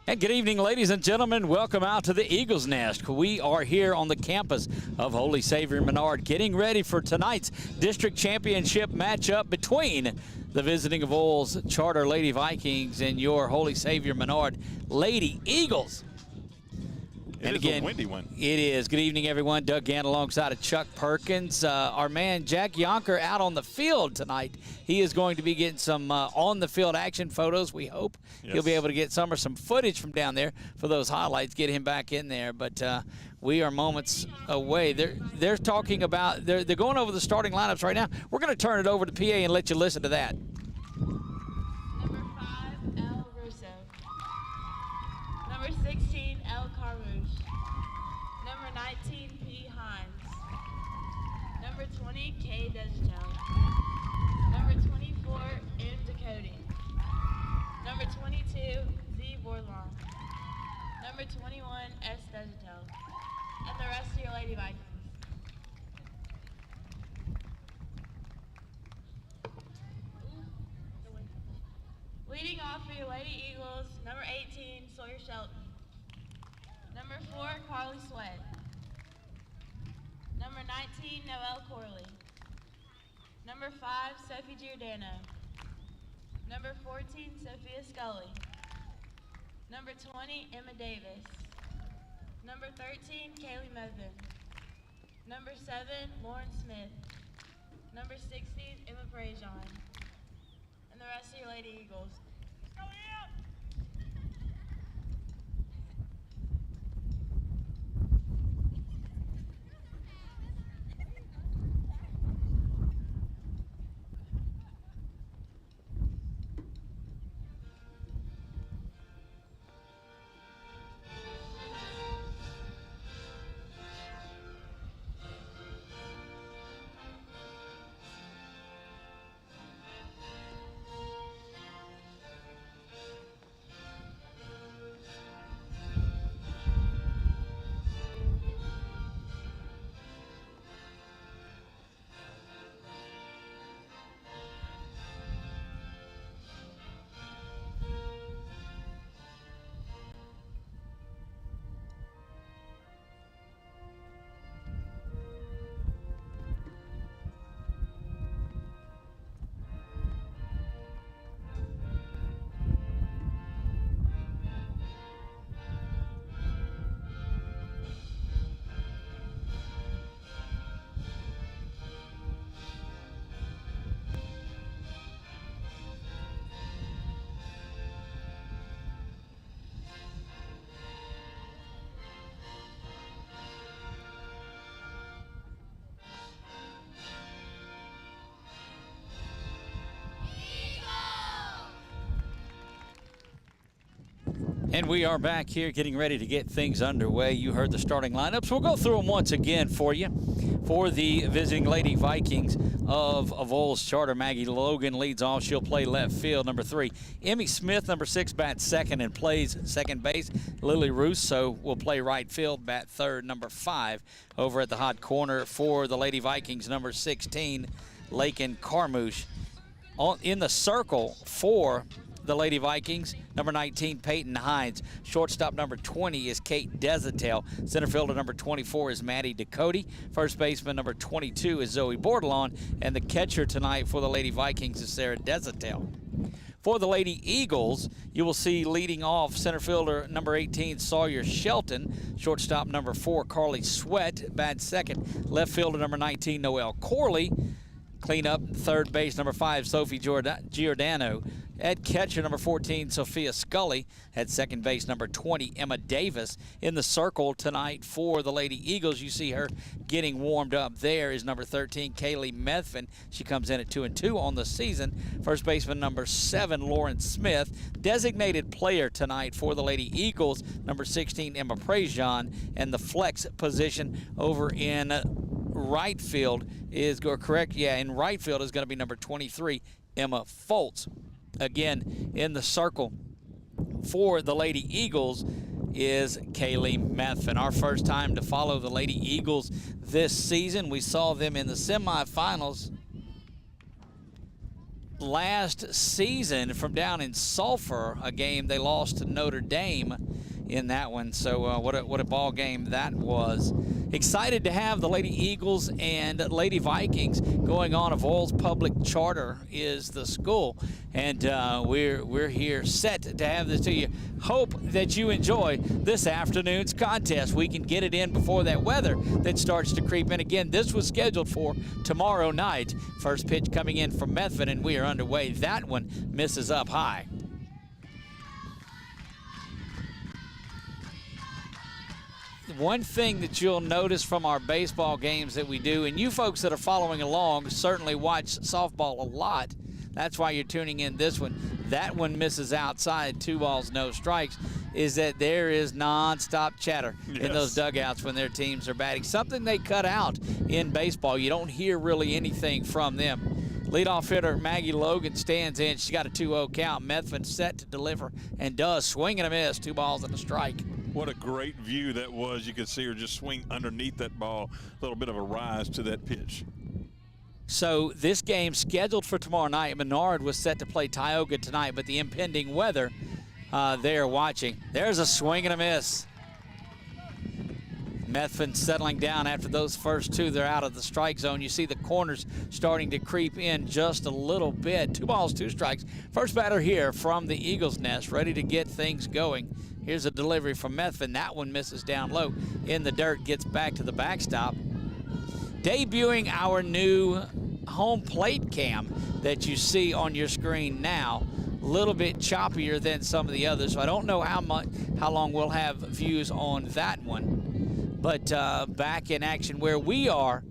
And good evening, ladies and gentlemen. Welcome out to the Eagles Nest. We are here on the campus of Holy Savior Menard, getting ready for tonight's district championship matchup between the visiting Avoyelles Charter Lady Vikings and your Holy Savior Menard Lady Eagles. It is a windy one. It is. Good evening, everyone. Doug Gann alongside of Chuck Perkins. Our man Jack Yonker out on the field tonight. He is going to be getting some on-the-field action photos, we hope. Yes. He'll be able to get some footage from down there for those highlights, get him back in there. But we are moments away. They're talking about, they're going over the starting lineups right now. We're going to turn it over to PA and let you listen to that. Number 5, L. Russo. Number 16, L. Carmouche. Number 19, P. Hines. Number 20, K. Destel. Number 24, M. Ducote. Number 22, Z. Borlon. Number 21, S. Destel. And the rest of your Lady Vikings. Leading off for your Lady Eagles, number 18, Sawyer Shelton. Number 4, Carly Sweat. Number 19, Noelle Corley. Number 5, Sophie Giordano. Number 14, Sophia Scully. Number 20, Emma Davis. Number 13, Kaylee Medvin. Number 7, Lauren Smith. Number 16, Emma Prejean. And the rest of your Lady Eagles. And we are back here getting ready to get things underway. You heard the starting lineups. We'll go through them once again for you. For the visiting Lady Vikings of Avoyelles Charter, Maggie Logan leads off. She'll play left field. Number 3, Emmy Smith, number 6, bats second and plays second base. Lily Russo will play right field, bat third. Number 5 over at the hot corner for the Lady Vikings, number 16, Lakin Carmouche. In the circle for the Lady Vikings, number 19, Peyton Hines. Shortstop number 20 is Kate Desatel. Center fielder number 24 is Maddie Ducote. First baseman number 22 is Zoe Bordelon. And the catcher tonight for the Lady Vikings is Sarah Desatel. For the Lady Eagles, you will see leading off center fielder number 18, Sawyer Shelton. Shortstop number 4, Carly Sweat. Bats second. Left fielder number 19, Noelle Corley. Clean up third base number 5, Sophie Giordano. At catcher number 14, Sophia Scully. At second base number 20, Emma Davis. In the circle tonight for the Lady Eagles, you see her getting warmed up. There is number 13, Kaylee Medvin. She comes in at 2-2 on the season. First baseman number 7, Lauren Smith. Designated player tonight for the Lady Eagles, number 16, Emma Prejean. And the flex position over in right field is correct. Yeah, in right field is going to be number 23, Emma Foltz. Again, in the circle for the Lady Eagles is Kaylee Medvin. Our first time to follow the Lady Eagles this season. We saw them in the semifinals last season from down in Sulphur, a game they lost to Notre Dame in that one. So what a ball game that was. Excited to have the Lady Eagles and Lady Vikings going on. Avoyelles Public Charter is the school, and we're here set to have this to you. Hope that you enjoy this afternoon's contest. We can get it in before that weather that starts to creep in again. This was scheduled for tomorrow night. First pitch coming in from Methvin, and we are underway. That one misses up high. One thing that you'll notice from our baseball games that we do, and you folks that are following along certainly watch softball a lot. That's why you're tuning in this one. That one misses outside, 2 balls, no strikes, is that there is nonstop chatter in those dugouts when their teams are batting. Something they cut out in baseball. You don't hear really anything from them. Leadoff hitter Maggie Logan stands in. She's got a 2-0 count. Methvin set to deliver and does. Swing and a miss, 2 balls and a strike. What a great view that was. You could see her just swing underneath that ball. A little bit of a rise to that pitch. So this game scheduled for tomorrow night. Menard was set to play Tioga tonight, but the impending weather, they are watching. There's a swing and a miss. Methvin settling down after those first 2. They're out of the strike zone. You see the corners starting to creep in just a little bit. 2 balls, 2 strikes. First batter here from the Eagles Nest, ready to get things going. Here's a delivery from Methvin. That one misses down low in the dirt, gets back to the backstop. Debuting our new home plate cam that you see on your screen now. A little bit choppier than some of the others, so I don't know how long we'll have views on that one. But back in action where we are,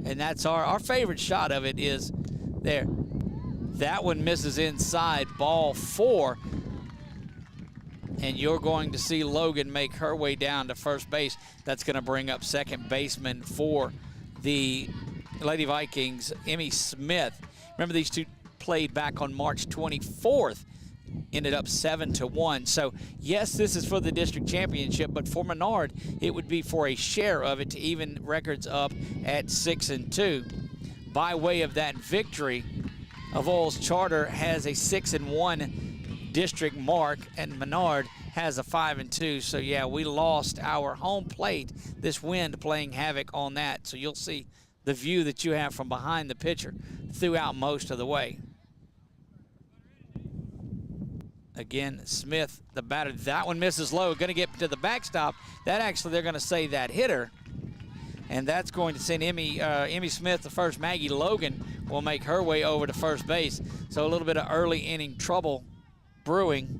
and that's our favorite shot of it is there. That one misses inside, ball 4. And you're going to see Logan make her way down to first base. That's going to bring up second baseman for the Lady Vikings, Emmy Smith. Remember, these two played back on March 24th, ended up 7-1. So yes, this is for the district championship, but for Menard, it would be for a share of it to even records up at 6-2. By way of that victory, Avoyelles Charter has a 6-1 district mark, and Menard has a 5-2. So yeah, we lost our home plate. This wind playing havoc on that. So you'll see the view that you have from behind the pitcher throughout most of the way. Again, Smith, the batter. That one misses low. Going to get to the backstop. That actually, they're going to say that hitter. And that's going to send Emmy Smith to first. Maggie Logan will make her way over to first base. So a little bit of early inning trouble brewing.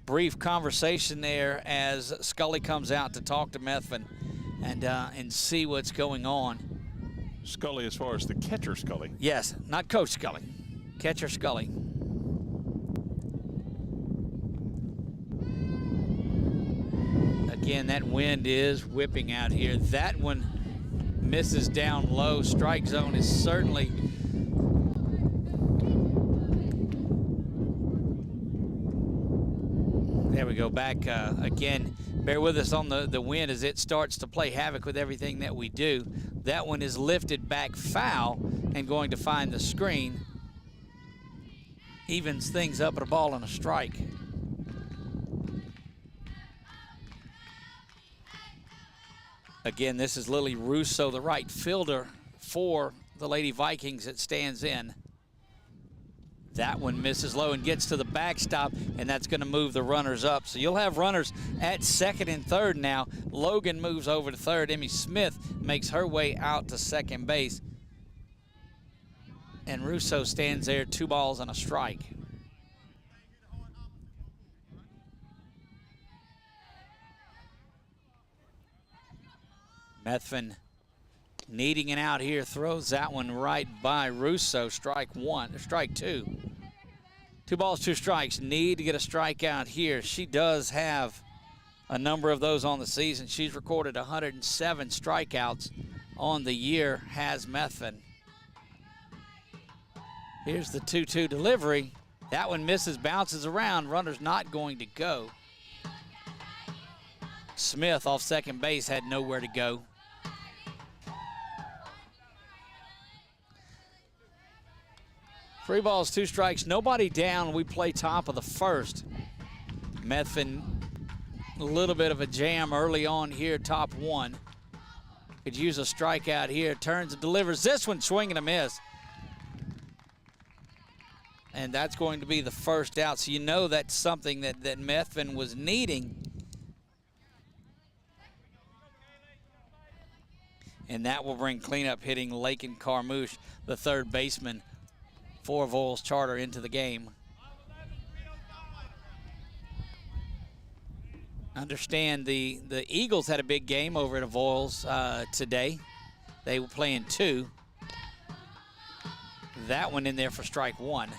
Brief conversation there as Scully comes out to talk to Methvin and see what's going on. Scully as far as the catcher Scully? Yes, not Coach Scully. Catcher Scully. Again, that wind is whipping out here. That one misses down low. Strike zone is certainly there we go back again. Bear with us on the wind as it starts to play havoc with everything that we do. That one is lifted back foul and going to find the screen. Evens things up at a ball and a strike. Again, this is Lily Russo, the right fielder for the Lady Vikings that stands in. That one misses low and gets to the backstop, and that's going to move the runners up. So you'll have runners at second and third now. Logan moves over to third. Emmy Smith makes her way out to second base. And Russo stands there, 2 balls and a strike. Methvin needing an out here, throws that one right by Russo. Strike 2. 2 balls, 2 strikes. Need to get a strikeout here. She does have a number of those on the season. She's recorded 107 strikeouts on the year, has Methvin. Here's the 2-2 delivery. That one misses, bounces around. Runner's not going to go. Smith off second base had nowhere to go. Three balls, two strikes, nobody down. We play top of the first. Methvin, a little bit of a jam early on here, top one. Could use a strikeout here. Turns and delivers this one, swing and a miss. And that's going to be the first out. So you know that's something that Methvin was needing. And that will bring cleanup hitting Lakin Carmouche, the third baseman for Avoyelles Charter, into the game. Understand the Eagles had a big game over at Avoyelles today. They were playing 2. That one in there for strike 1.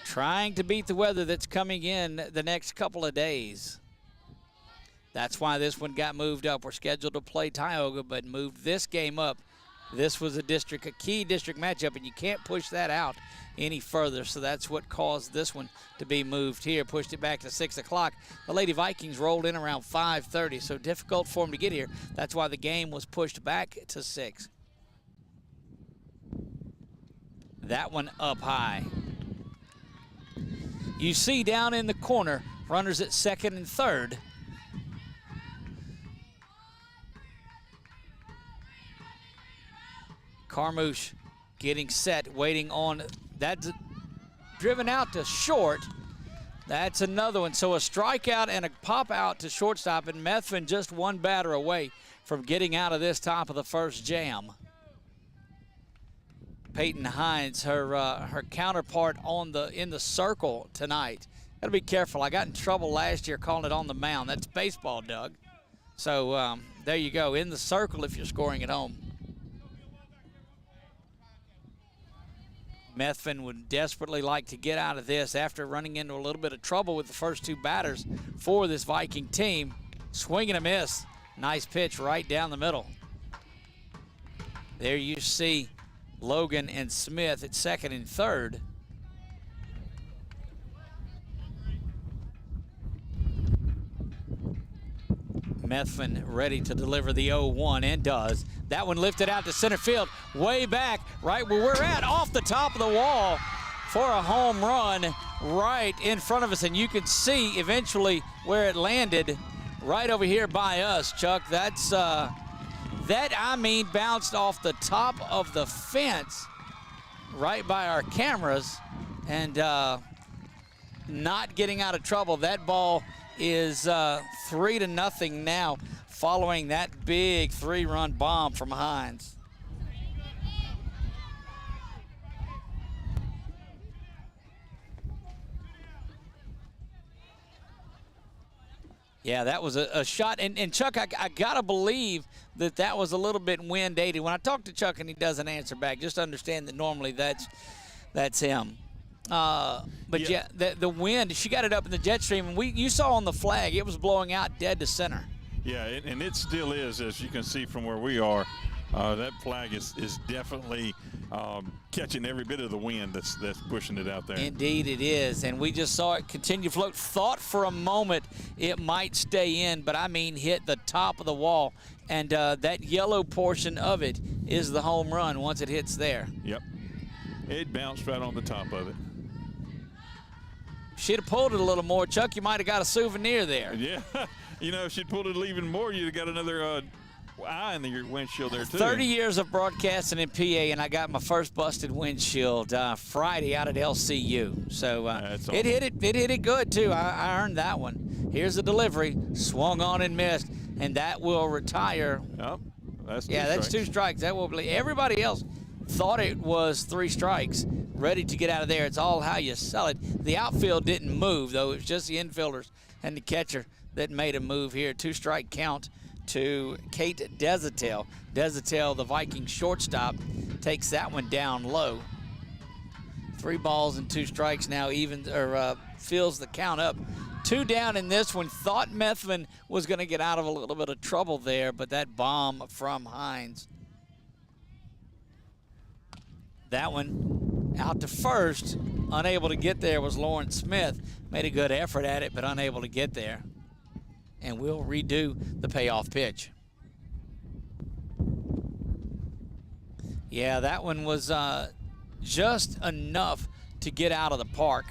Trying to beat the weather that's coming in the next couple of days. That's why this one got moved up. We're scheduled to play Tioga, but moved this game up. This was a key district matchup, and you can't push that out any further. So that's what caused this one to be moved here. Pushed it back to 6 o'clock. The Lady Vikings rolled in around 5:30, so difficult for them to get here. That's why the game was pushed back to 6. That one up high. You see down in the corner, runners at second and third. Carmouche getting set, waiting on, that's driven out to short. That's another one. So a strikeout and a pop out to shortstop, and Methvin just one batter away from getting out of this top of the first jam. Peyton Hines, her counterpart in the circle tonight. Got to be careful. I got in trouble last year calling it on the mound. That's baseball, Doug. So there you go, in the circle if you're scoring at home. Methvin would desperately like to get out of this after running into a little bit of trouble with the first 2 batters for this Viking team. Swing and a miss. Nice pitch right down the middle. There you see Logan and Smith at second and third. Methvin ready to deliver the 0-1, and does. That one lifted out to center field, way back, right where we're at, off the top of the wall for a home run right in front of us. And you can see eventually where it landed, right over here by us, Chuck. That's, bounced off the top of the fence right by our cameras, and not getting out of trouble. That ball is 3-0 now, following that big 3-run bomb from Hines. Yeah, that was a shot. And Chuck, I got to believe that was a little bit wind aided. When I talk to Chuck and he doesn't answer back, just understand that normally that's him. But yeah, the wind, she got it up in the jet stream, and you saw on the flag, it was blowing out dead to center. Yeah, and it still is, as you can see from where we are. That flag is definitely catching every bit of the wind that's pushing it out there. Indeed it is, and we just saw it continue to float. Thought for a moment it might stay in, but hit the top of the wall, and that yellow portion of it is the home run once it hits there. Yep, it bounced right on the top of it. She'd have pulled it a little more, Chuck, you might have got a souvenir there. Yeah, if she'd pulled it even more, you'd have got another eye in your windshield there, too. 30 years of broadcasting in PA, and I got my first busted windshield Friday out at LCU. So awesome. It hit it good, too. I earned that one. Here's the delivery, swung on and missed, and that will retire. Oh, that's that's 2 strikes. That will be. Everybody else thought it was 3 strikes, ready to get out of there. It's all how you sell it. The outfield didn't move, though. It was just the infielders and the catcher that made a move here. 2-strike count to Kate Desatel. Desatel, the Viking shortstop, takes that one down low. 3 balls and 2 strikes now, fills the count up. 2 down in this one. Thought Methvin was going to get out of a little bit of trouble there, but that bomb from Hines. That one Out to first, unable to get there was Lauren Smith. Made a good effort at it, but unable to get there. And we'll redo the payoff pitch. Yeah, that one was just enough to get out of the park.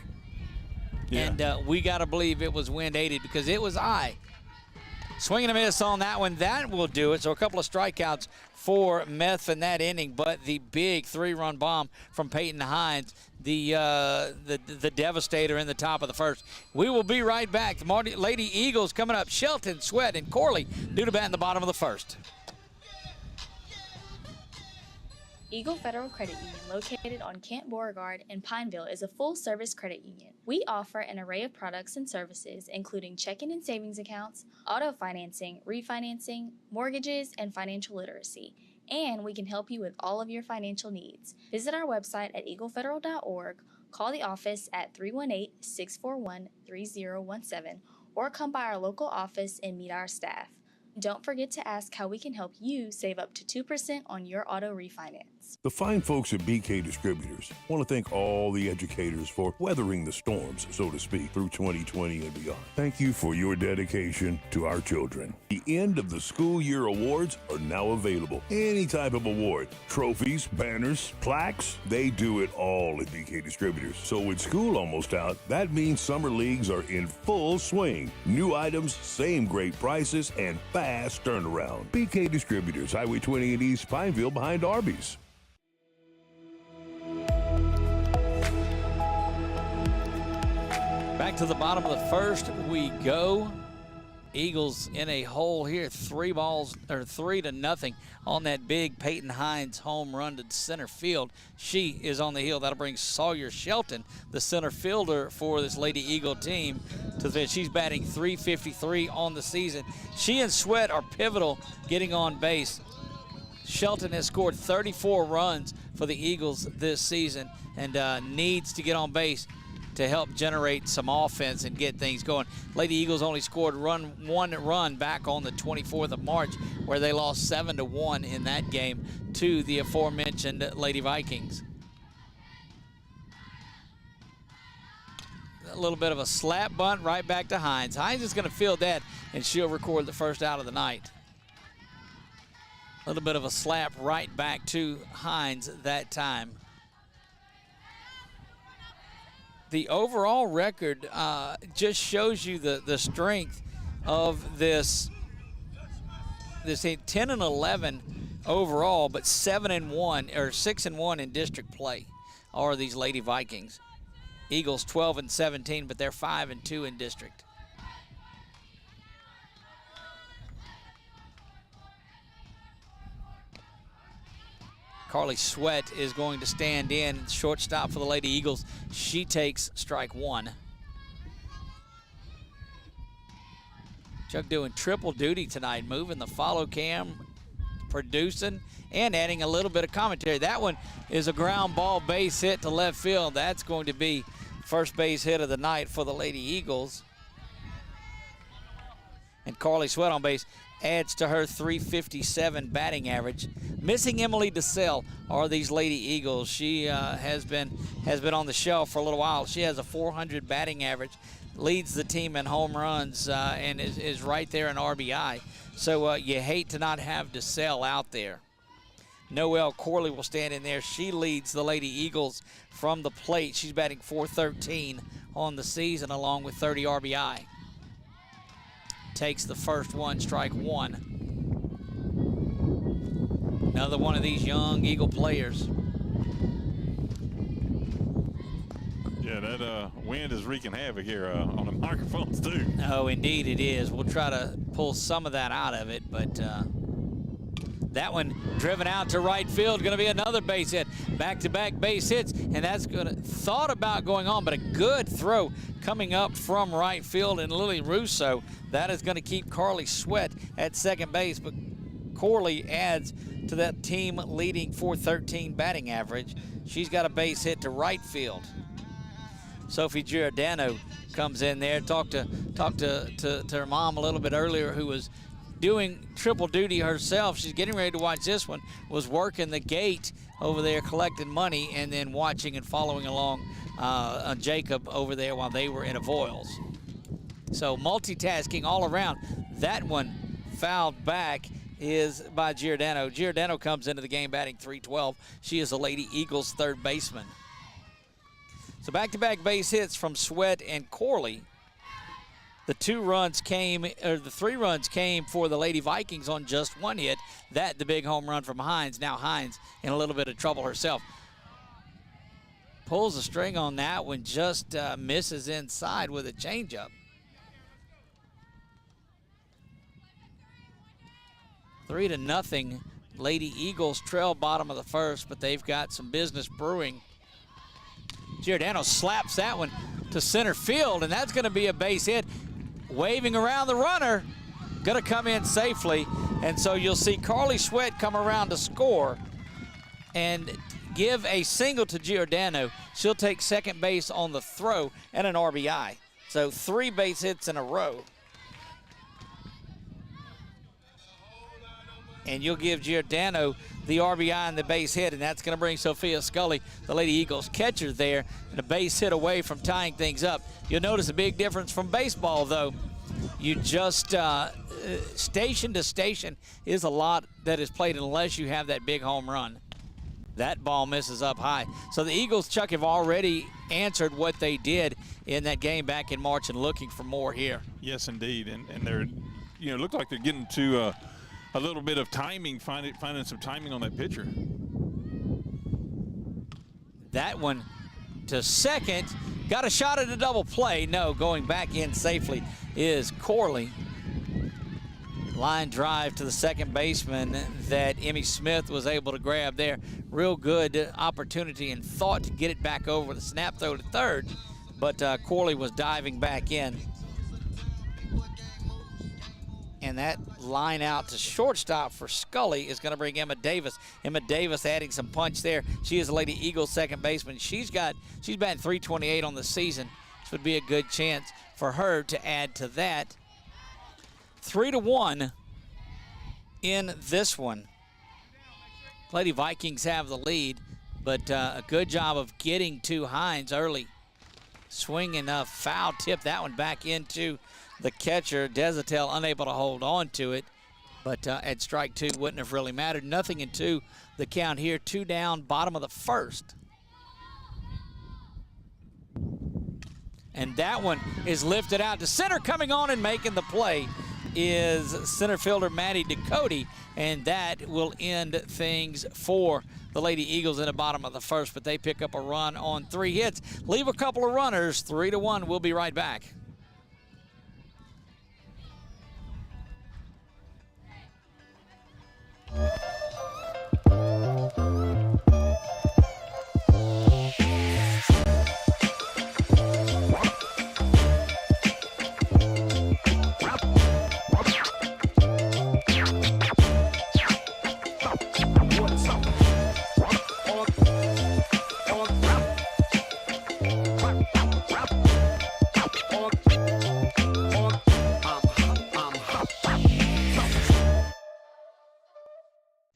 Yeah. And we got to believe it was wind aided because it was high. Swing and a miss on that one. That will do it. So a couple of strikeouts for Meth in that inning, but the big 3-run bomb from Peyton Hines, the devastator in the top of the first. We will be right back. The Lady Eagles coming up. Shelton, Sweat, and Corley due to bat in the bottom of the first. Eagle Federal Credit Union, located on Kent Beauregard in Pineville, is a full-service credit union. We offer an array of products and services, including checking and savings accounts, auto financing, refinancing, mortgages, and financial literacy. And we can help you with all of your financial needs. Visit our website at eaglefederal.org, call the office at 318-641-3017, or come by our local office and meet our staff. Don't forget to ask how we can help you save up to 2% on your auto refinance. The fine folks at BK Distributors want to thank all the educators for weathering the storms, so to speak, through 2020 and beyond. Thank you for your dedication to our children. The end of the school year awards are now available. Any type of award, trophies, banners, plaques, they do it all at BK Distributors. So with school almost out, that means summer leagues are in full swing. New items, same great prices, and fast turnaround. BK Distributors, Highway 28 East Pineville behind Arby's. Back to the bottom of the first we go. Eagles in a hole here, 3-0 on that big Peyton Hines home run to center field. She is on the hill. That'll bring Sawyer Shelton, the center fielder for this Lady Eagle team, to the finish. She's batting .353 on the season. She and Sweat are pivotal getting on base. Shelton has scored 34 runs for the Eagles this season and needs to get on base to help generate some offense and get things going. Lady Eagles only scored one run back on the 24th of March, where they lost 7-1 in that game to the aforementioned Lady Vikings. A little bit of a slap bunt right back to Hines. Hines is going to field that, and she'll record the first out of the night. A little bit of a slap right back to Hines that time. The overall record just shows you the strength of this 10-11 overall, but 7-1 or 6-1 in district play are these Lady Vikings. Eagles 12-17, but they're 5-2 in district. Carly Sweat is going to stand in, shortstop for the Lady Eagles. She takes strike one. Chuck doing triple duty tonight, moving the follow cam, producing, and adding a little bit of commentary. That one is a ground ball base hit to left field. That's going to be first base hit of the night for the Lady Eagles. And Carly Sweat on base adds to her .357 batting average. Missing Emily DeSalle are these Lady Eagles. She has been on the shelf for a little while. She has a .400 batting average, leads the team in home runs, and is right there in RBI. So you hate to not have DeSalle out there. Noelle Corley will stand in there. She leads the Lady Eagles from the plate. She's batting .413 on the season, along with 30 RBI. Takes the first one, strike one. Another one of these young Eagle players. Yeah, that wind is wreaking havoc here on the microphones too. Oh, indeed it is. We'll try to pull some of that out of it, but that one driven out to right field, going to be another base hit. Back-to-back base hits, and that's going to thought about going on, but a good throw coming up from right field, and Lily Russo. That is going to keep Carly Sweat at second base, but Corley adds to that team leading .413 batting average. She's got a base hit to right field. Sophie Giordano comes in there. Talked to her mom a little bit earlier, who was doing triple duty herself. She's getting ready to watch this one, was working the gate over there collecting money and then watching and following along on Jacob over there while they were in Avoyelles. So multitasking all around. That one fouled back is by Giordano. Giordano comes into the game batting .312. She is the Lady Eagles' third baseman. So back-to-back base hits from Sweat and Corley. The 3 runs came for the Lady Vikings on just one hit. That, the big home run from Hines. Now Hines in a little bit of trouble herself. Pulls the string on that one, just misses inside with a changeup. 3-0. Lady Eagles trail bottom of the first, but they've got some business brewing. Giordano slaps that one to center field, and that's going to be a base hit. Waving around the runner, going to come in safely. And so you'll see Carly Sweat come around to score and give a single to Giordano. She'll take second base on the throw and an RBI. So 3 base hits in a row. And you'll give Giordano the RBI and the base hit, and that's going to bring Sophia Scully, the Lady Eagles catcher, there, and a base hit away from tying things up. You'll notice a big difference from baseball, though. You just, station to station is a lot that is played unless you have that big home run. That ball misses up high. So the Eagles, Chuck, have already answered what they did in that game back in March and looking for more here. Yes, indeed, and they're, look like they're getting to a little bit of timing, finding some timing on that pitcher. That one to second, got a shot at a double play. No, going back in safely is Corley. Line drive to the second baseman that Emmy Smith was able to grab there. Real good opportunity and thought to get it back over the snap throw to third, but Corley was diving back in. And that line out to shortstop for Scully is going to bring Emma Davis. Emma Davis adding some punch there. She is the Lady Eagles second baseman. She's batting .328 on the season. This would be a good chance for her to add to that. 3-1 in this one. Lady Vikings have the lead, but a good job of getting to Hines early. Swinging a foul tip, that one back into the catcher. Desatel unable to hold on to it, but at strike 2 wouldn't have really mattered. Nothing in 2, the count here. 2 down, bottom of the first. And that one is lifted out to center. Coming on and making the play is center fielder Maddie Ducote, and that will end things for the Lady Eagles in the bottom of the first, but they pick up a run on 3 hits, leave a couple of runners. 3-1. We'll be right back.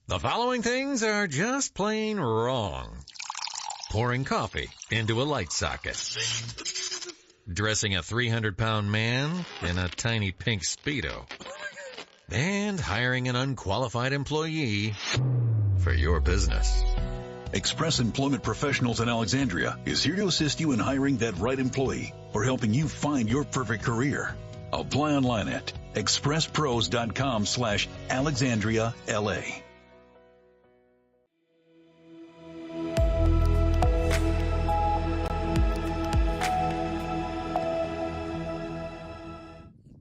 The following things are just plain wrong. Pouring coffee into a light socket. Dressing a 300-pound man in a tiny pink Speedo. And hiring an unqualified employee for your business. Express Employment Professionals in Alexandria is here to assist you in hiring that right employee or helping you find your perfect career. Apply online at expresspros.com/AlexandriaLA.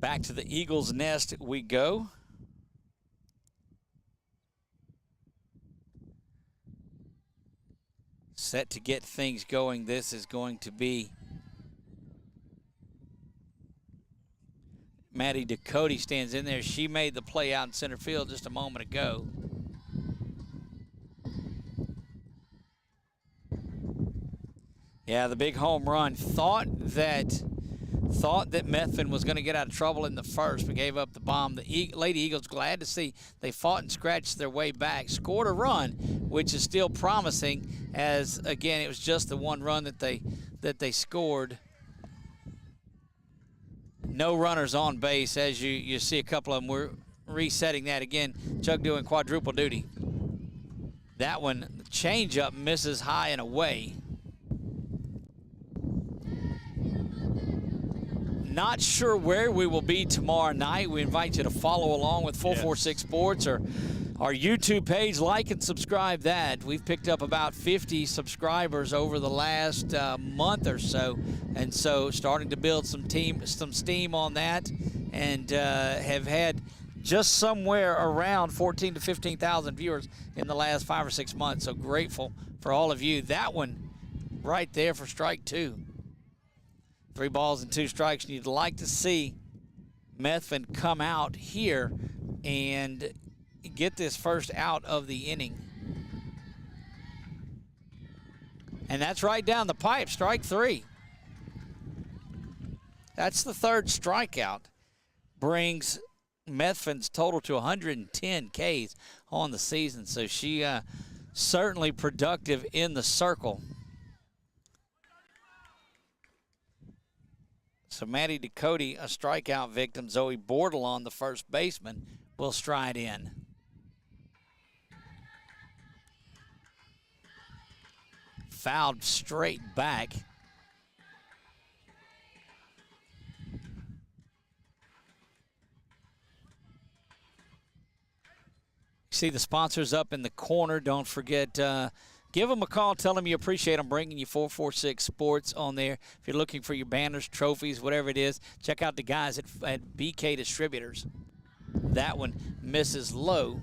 Back to the Eagles' nest we go. Set to get things going. This is going to be Maddie Ducote stands in there. She made the play out in center field just a moment ago. Yeah, the big home run. Thought that thought that Methvin was going to get out of trouble in the first, but gave up the bomb. The Lady Eagles, glad to see they fought and scratched their way back, scored a run, which is still promising, as again it was just the one run that they scored. No runners on base, as you see a couple of them. We're resetting that again. Chug doing quadruple duty. That one, the changeup misses high and away. Not sure where we will be tomorrow night. We invite you to follow along with 446 Sports or our YouTube page. Like and subscribe that. We've picked up about 50 subscribers over the last month or so, and so starting to build some steam on that, and have had just somewhere around 14 to 15,000 viewers in the last 5 or 6 months. So grateful for all of you. That one right there for strike 2. 3 balls and 2 strikes, and you'd like to see Methvin come out here and get this first out of the inning. And that's right down the pipe, strike 3. That's the 3rd strikeout. Brings Methvin's total to 110 Ks on the season, so she certainly productive in the circle. So Maddie Ducote, a strikeout victim. Zoe Bordelon, the first baseman, will stride in. Fouled straight back. See the sponsors up in the corner. Don't forget, give them a call. Tell them you appreciate them bringing you 446 Sports on there. If you're looking for your banners, trophies, whatever it is, check out the guys at BK Distributors. That one misses low.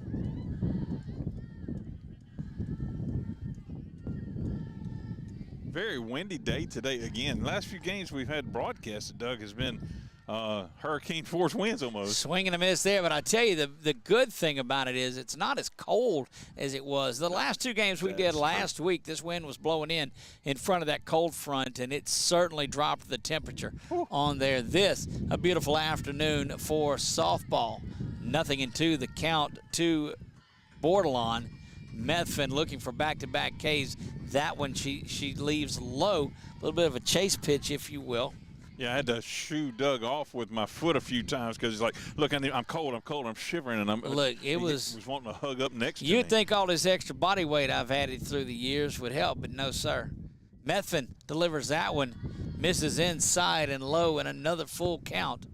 Very windy day today again. Last few games we've had broadcasted, Doug, has been hurricane force winds almost. Swing and a miss there, but I tell you, the good thing about it is it's not as cold as it was. The last 2 games we did last week, this wind was blowing in front of that cold front, and it certainly dropped the temperature on there. This, a beautiful afternoon for softball. 0-2 the count to Bordelon. Methvin looking for back-to-back Ks. That one she leaves low, a little bit of a chase pitch, if you will. Yeah, I had to shoo Doug off with my foot a few times because he's like, look, I'm cold, I'm shivering, and he was wanting to hug up next to me. You'd think all this extra body weight I've added through the years would help, but no, sir. Methvin delivers that one, misses inside and low, and another full count.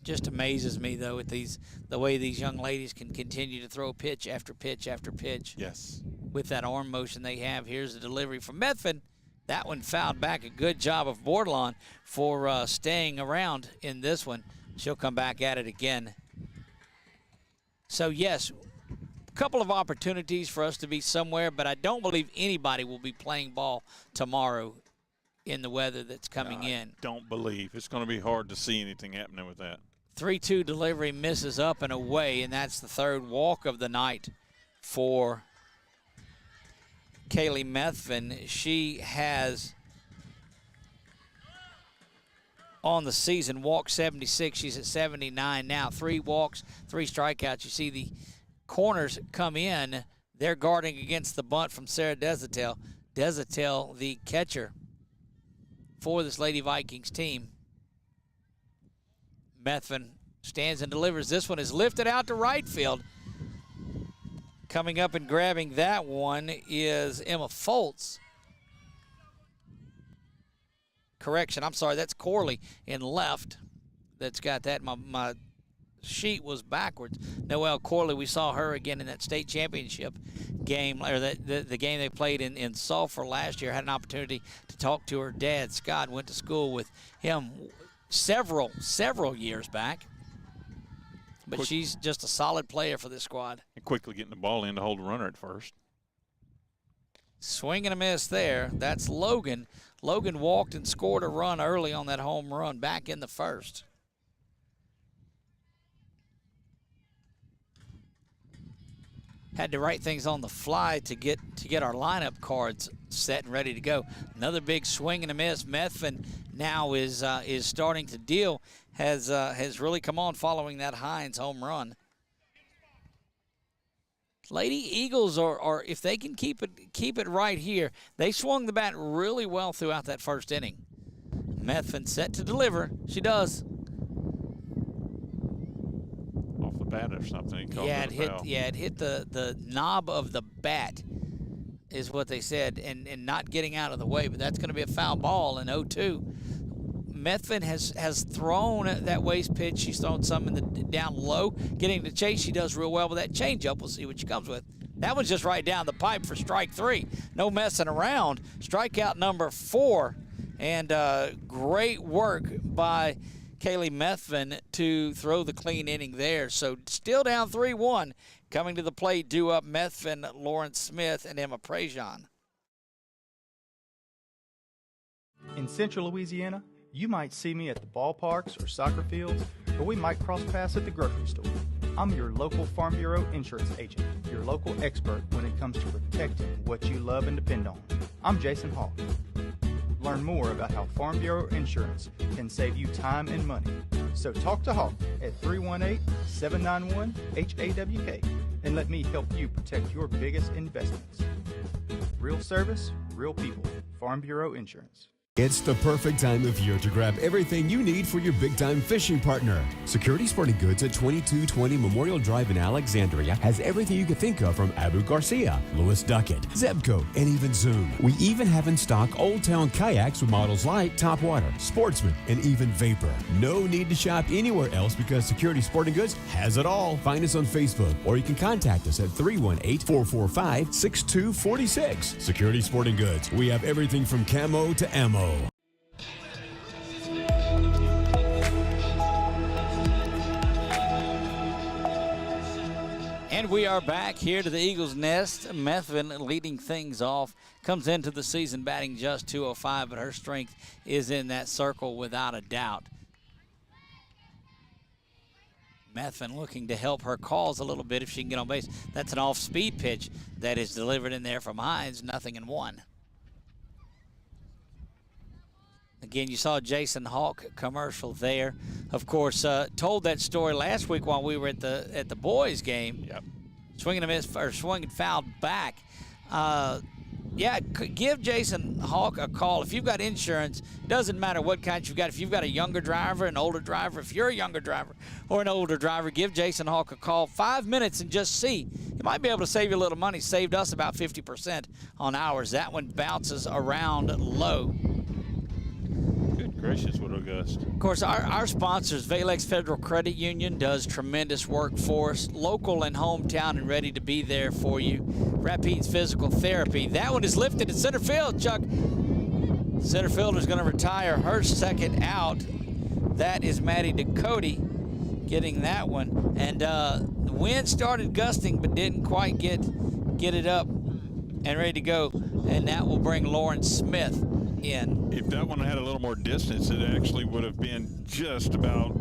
Just amazes me, though, with the way these young ladies can continue to throw pitch after pitch after pitch. Yes. With that arm motion they have. Here's the delivery from Methvin. That one fouled back. A good job of Bordelon for staying around in this one. She'll come back at it again. So, yes, a couple of opportunities for us to be somewhere, but I don't believe anybody will be playing ball tomorrow in the weather that's coming in. Don't believe. It's going to be hard to see anything happening with that. 3-2 delivery misses up and away, and that's the 3rd walk of the night for Kaylee Methvin. She has, on the season, walked 76. She's at 79 now. 3 walks, 3 strikeouts. You see the corners come in. They're guarding against the bunt from Sarah Desatel. Desatel, the catcher for this Lady Vikings team. Methvin stands and delivers. This one is lifted out to right field. Coming up and grabbing that one is Emma Foltz. Correction, I'm sorry, that's Corley in left. That's got that. My sheet was backwards. Noelle Corley, we saw her again in that state championship game, or the game they played in Sulphur last year. Had an opportunity to talk to her dad. Scott went to school with him several years back. But she's just a solid player for this squad. And quickly getting the ball in to hold the runner at first. Swing and a miss there. That's Logan. Logan walked and scored a run early on that home run back in the first. had to write things on the fly to get our lineup cards set and ready to go. Another big swing and a miss. Methvin now is starting to deal. Has really come on following that Hines home run. Lady Eagles are if they can keep it right here. They swung the bat really well throughout that first inning. Methvin set to deliver. She does. Off the bat or something. It hit the knob of the bat is what they said, and not getting out of the way, but that's going to be a foul ball in 0-2. Methvin has thrown that waste pitch. She's thrown some in the down low. Getting to chase, she does real well with that changeup. We'll see what she comes with. That one's just right down the pipe for strike 3. No messing around. Strikeout number 4. And great work by Kaylee Methvin to throw the clean inning there. So still down 3-1. Coming to the plate, due up Methvin, Lauren Smith, and Emma Prejean. In Central Louisiana, you might see me at the ballparks or soccer fields, or we might cross paths at the grocery store. I'm your local Farm Bureau insurance agent, your local expert when it comes to protecting what you love and depend on. I'm Jason Hawk. Learn more about how Farm Bureau insurance can save you time and money. So talk to Hawk at 318-791-HAWK and let me help you protect your biggest investments. Real service, real people. Farm Bureau Insurance. It's the perfect time of year to grab everything you need for your big-time fishing partner. Security Sporting Goods at 2220 Memorial Drive in Alexandria has everything you could think of from Abu Garcia, Lewis Duckett, Zebco, and even Zoom. We even have in stock Old Town kayaks with models like Topwater, Sportsman, and even Vapor. No need to shop anywhere else because Security Sporting Goods has it all. Find us on Facebook or you can contact us at 318-445-6246. Security Sporting Goods. We have everything from camo to ammo. And we are back here to the Eagles' nest. Methvin leading things off. Comes into the season batting just .205, but her strength is in that circle without a doubt. Methvin looking to help her cause a little bit if she can get on base. That's an off-speed pitch that is delivered in there from Hines, 0-1. Again, you saw Jason Hawk commercial there. Of course, told that story last week while we were at the boys' game. Yep. Swinging a miss or swinging fouled back. Give Jason Hawk a call. If you've got insurance, doesn't matter what kind you've got. If you've got a younger driver, an older driver, if you're a younger driver or an older driver, give Jason Hawk a call. 5 minutes and just see. You might be able to save you a little money. Saved us about 50% on ours. That one bounces around low. Good gracious, what a gust. Of course, our sponsors, Valex Federal Credit Union, does tremendous work for us. Local and hometown and ready to be there for you. Rapides Physical Therapy. That one is lifted in center field, Chuck. Center fielder's going to retire her second out. That is Maddie Ducote getting that one. And the wind started gusting but didn't quite get it up and ready to go. And that will bring Lauren Smith in. If that one had a little more distance, it actually would have been just about,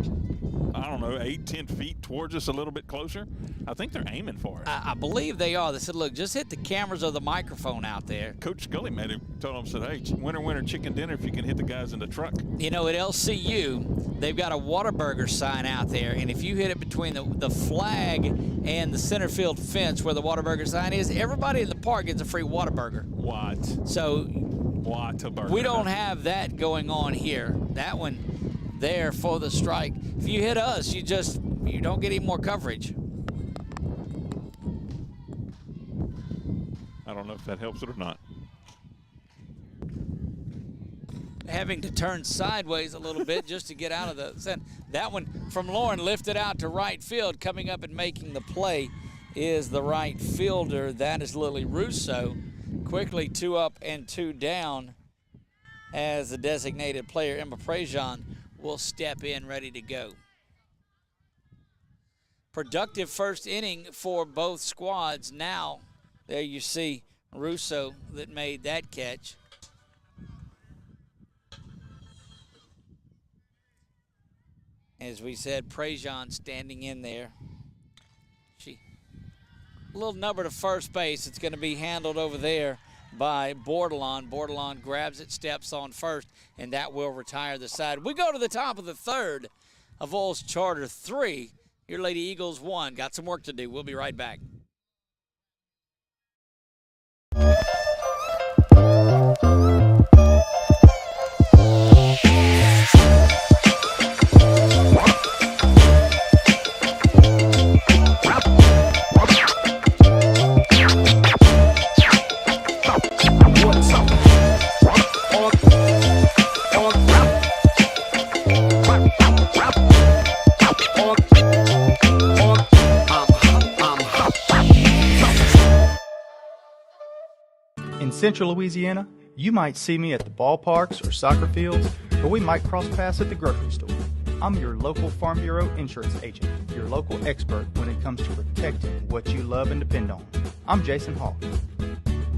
I don't know, 8-10 feet towards us, a little bit closer. I think they're aiming for it. I believe they are. They said, look, just hit the cameras or the microphone out there. Coach Scully told them, said, hey, winner, chicken dinner if you can hit the guys in the truck. You know, at LCU, they've got a Whataburger sign out there, and if you hit it between the flag and the center field fence where the Whataburger sign is, everybody in the park gets a free Whataburger. What? So Whataburger. we don't have that going on here. That one there for the strike. If you hit us, you don't get any more coverage. I don't know if that helps it or not. Having to turn sideways a little bit just to get out of the center. That one from Lauren lifted out to right field. Coming up and making the play is the right fielder. That is Lily Russo. Quickly 2 up and 2 down as the designated player, Emma Prejean, will step in ready to go. Productive first inning for both squads. Now, there you see Russo that made that catch. As we said, Prejean standing in there. little number to first base. It's going to be handled over there by Bordelon. Bordelon grabs it, steps on first, and that will retire the side. We go to the top of the third. Avoyelles Charter 3. Your Lady Eagles 1. Got some work to do. We'll be right back. In Central Louisiana, you might see me at the ballparks or soccer fields, or we might cross paths at the grocery store. I'm your local Farm Bureau insurance agent, your local expert when it comes to protecting what you love and depend on. I'm Jason Hawk.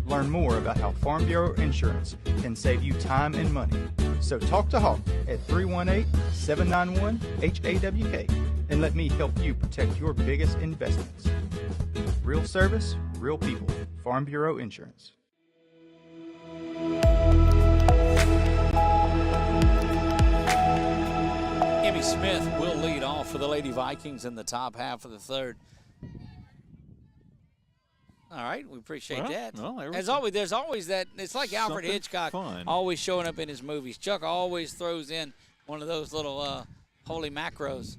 Learn more about how Farm Bureau insurance can save you time and money. So talk to Hawk at 318-791-HAWK and let me help you protect your biggest investments. Real service, real people. Farm Bureau Insurance. Emmy Smith will lead off for the Lady Vikings in the top half of the third. All right, we appreciate that. Well, as always, there's always that. It's like Alfred Something Hitchcock fun. always showing up in his movies. Chuck always throws in one of those little holy macros.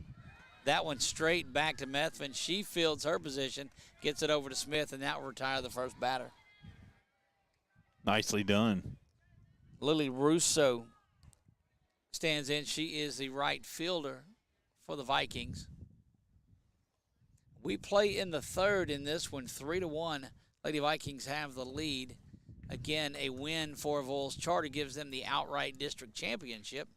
That one straight back to Methvin. She fields her position, gets it over to Smith, and that will retire the first batter. Nicely done. Lily Russo stands in. She is the right fielder for the Vikings. We play in the third in this one, 3-1. Lady Vikings have the lead. Again, a win for Avoyelles Charter gives them the outright district championship.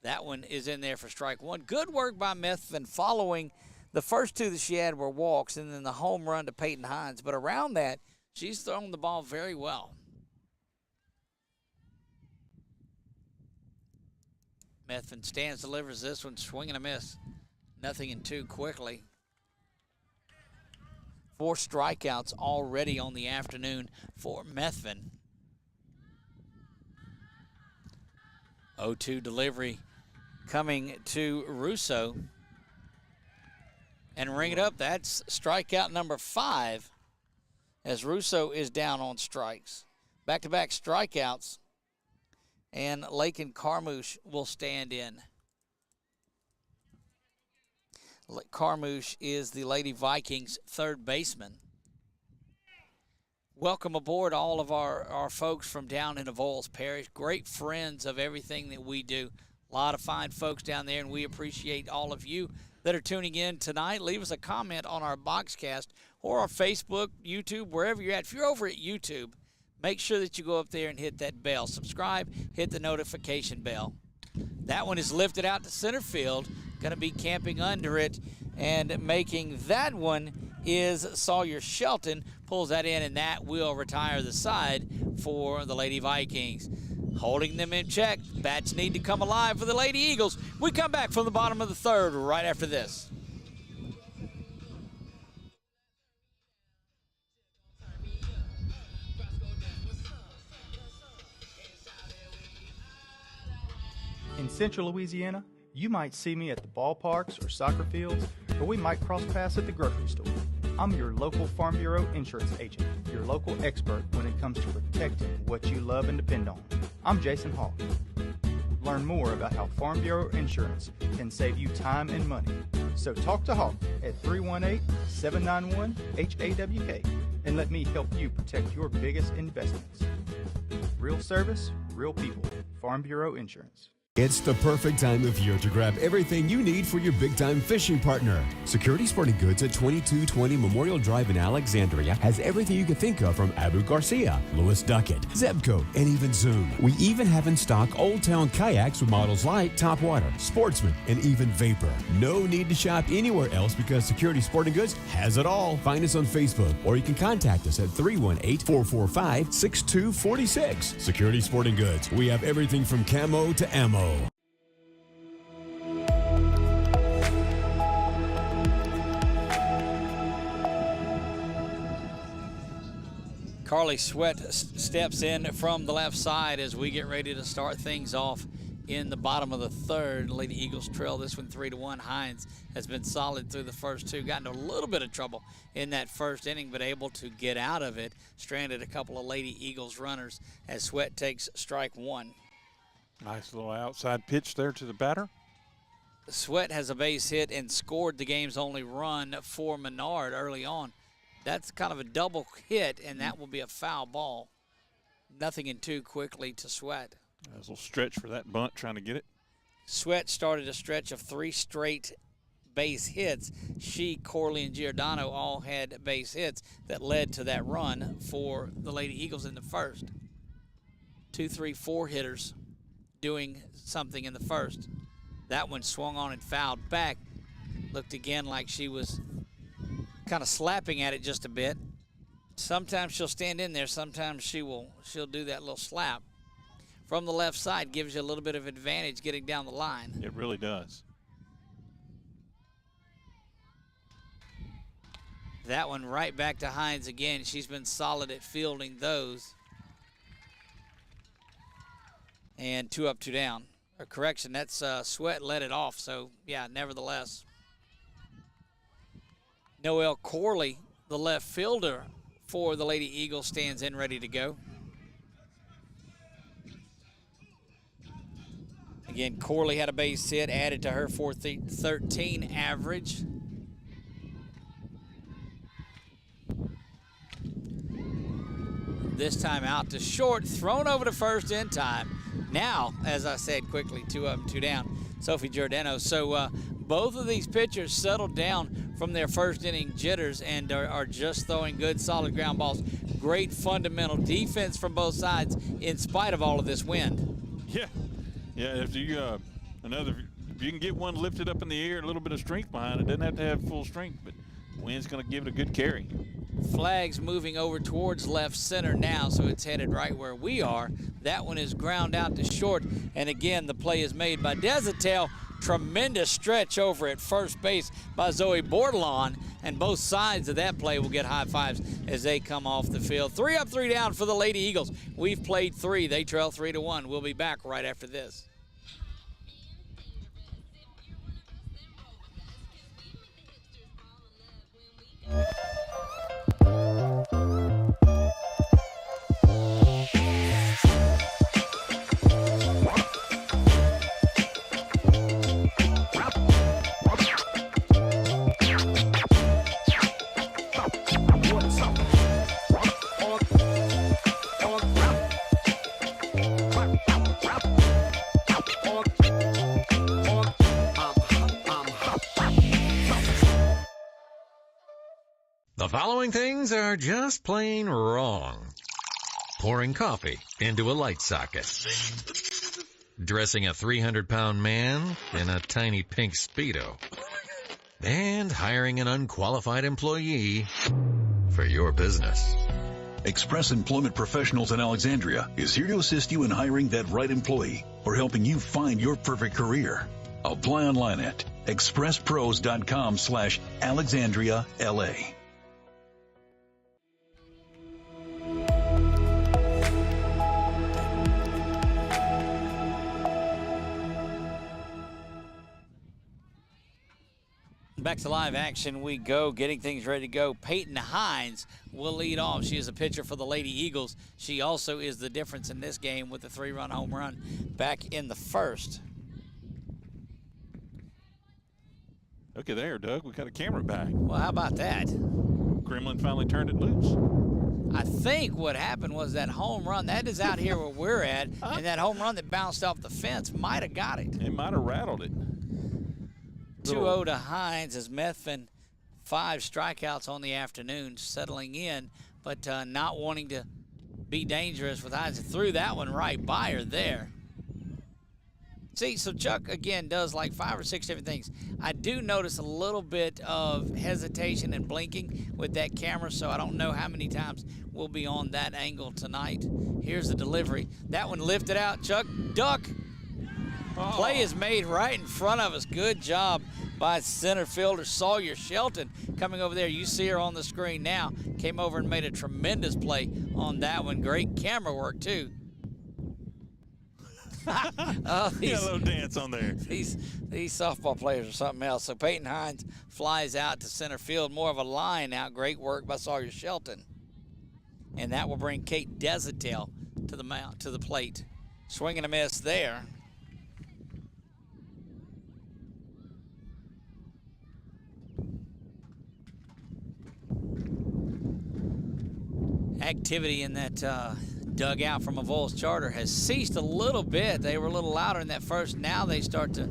That one is in there for strike one. Good work by Methvin following the first two that she had were walks and then the home run to Peyton Hines. But around that, she's thrown the ball very well. Methvin stands, delivers this one, swing and a miss. Nothing in two quickly. 4 strikeouts already on the afternoon for Methvin. 0-2 delivery coming to Russo. And ring it up, that's strikeout number 5 as Russo is down on strikes. Back-to-back strikeouts, and Lakin Carmouche will stand in. Carmouche is the Lady Vikings third baseman. Welcome aboard all of our folks from down in Avoyelles Parish. Great friends of everything that we do. A lot of fine folks down there, and we appreciate all of you that are tuning in tonight. Leave us a comment on our Boxcast or our Facebook, YouTube, wherever you're at. If you're over at YouTube, make sure that you go up there and hit that bell. Subscribe, hit the notification bell. That one is lifted out to center field. Going to be camping under it, and making that one is Sawyer Shelton. Pulls that in, and that will retire the side for the Lady Vikings. Holding them in check. Bats need to come alive for the Lady Eagles. We come back from the bottom of the third right after this. In Central Louisiana, you might see me at the ballparks or soccer fields, or we might cross paths at the grocery store. I'm your local Farm Bureau insurance agent, your local expert when it comes to protecting what you love and depend on. I'm Jason Hawk. Learn more about how Farm Bureau insurance can save you time and money. So talk to Hawk at 318-791-HAWK and let me help you protect your biggest investments. Real service, real people. Farm Bureau Insurance. It's the perfect time of year to grab everything you need for your big-time fishing partner. Security Sporting Goods at 2220 Memorial Drive in Alexandria has everything you can think of from Abu Garcia, Lewis Duckett, Zebco, and even Zoom. We even have in stock Old Town kayaks with models like Topwater, Sportsman, and even Vapor. No need to shop anywhere else because Security Sporting Goods has it all. Find us on Facebook, or you can contact us at 318-445-6246. Security Sporting Goods. We have everything from camo to ammo. Carly Sweat steps in from the left side as we get ready to start things off in the bottom of the third. Lady Eagles trail this one 3-1. Hines has been solid through the first two. Got into a little bit of trouble in that first inning, but able to get out of it. Stranded a couple of Lady Eagles runners as Sweat takes strike one. Nice little outside pitch there to the batter. Sweat has a base hit and scored the game's only run for Menard early on. That's kind of a double hit, and that will be a foul ball. Nothing in two quickly to Sweat. There's a little stretch for that bunt, trying to get it. Sweat started a stretch of 3 straight base hits. She, Corley, and Giordano all had base hits that led to that run for the Lady Eagles in the first. 2, 3, 4 hitters doing something in the first. That one swung on and fouled back. Looked again like she was kind of slapping at it just a bit. Sometimes she'll stand in there. Sometimes she'll do that little slap. From the left side gives you a little bit of advantage getting down the line. It really does. That one right back to Hines again. She's been solid at fielding those. And 2 up, 2 down. Or correction, that's Sweat let it off. So, yeah, nevertheless. Noelle Corley, the left fielder for the Lady Eagles, stands in ready to go. Again, Corley had a base hit added to her 413 average. This time out to short, thrown over to first in time. Now, as I said quickly, 2 up and 2 down, Sophie Giordano. So both of these pitchers settled down from their first inning jitters and are just throwing good, solid ground balls. Great fundamental defense from both sides in spite of all of this wind. Yeah, if you if you can get one lifted up in the air, a little bit of strength behind it, doesn't have to have full strength, but wind's going to give it a good carry. Flags moving over towards left center now, so it's headed right where we are. That one is ground out to short, and again, the play is made by Desatel. Tremendous stretch over at first base by Zoe Bordelon, and both sides of that play will get high fives as they come off the field. 3 up, 3 down for the Lady Eagles. We've played 3. They trail 3-1. We'll be back right after this. The following things are just plain wrong. Pouring coffee into a light socket. Dressing a 300-pound man in a tiny pink Speedo. And hiring an unqualified employee for your business. Express Employment Professionals in Alexandria is here to assist you in hiring that right employee or helping you find your perfect career. Apply online at expresspros.com/AlexandriaLA. Back to live action we go, getting things ready to go. Peyton Hines will lead off. She is a pitcher for the Lady Eagles. She also is the difference in this game with the 3-run home run back in the first. Okay, there, Doug. We got a camera back. Well, how about that? Gremlin finally turned it loose. I think what happened was that home run, that is out here where we're at, and that home run that bounced off the fence might have got it. It might have rattled it. 2-0 to Hines as Methvin, 5 strikeouts on the afternoon, settling in, but not wanting to be dangerous with Hines. Threw that one right by her there. See, so Chuck, again, does like 5 or 6 different things. I do notice a little bit of hesitation and blinking with that camera, so I don't know how many times we'll be on that angle tonight. Here's the delivery. That one lifted out. Chuck, duck. Play is made right in front of us. Good job by center fielder Sawyer Shelton coming over there. You see her on the screen now. Came over and made a tremendous play on that one. Great camera work, too. A little dance on there. These softball players are something else. So Peyton Hines flies out to center field. More of a line out. Great work by Sawyer Shelton. And that will bring Kate Desautel to the plate. Swing and a miss there. Activity in that dugout from Avoyelles Charter has ceased a little bit. They were a little louder in that first. Now they start to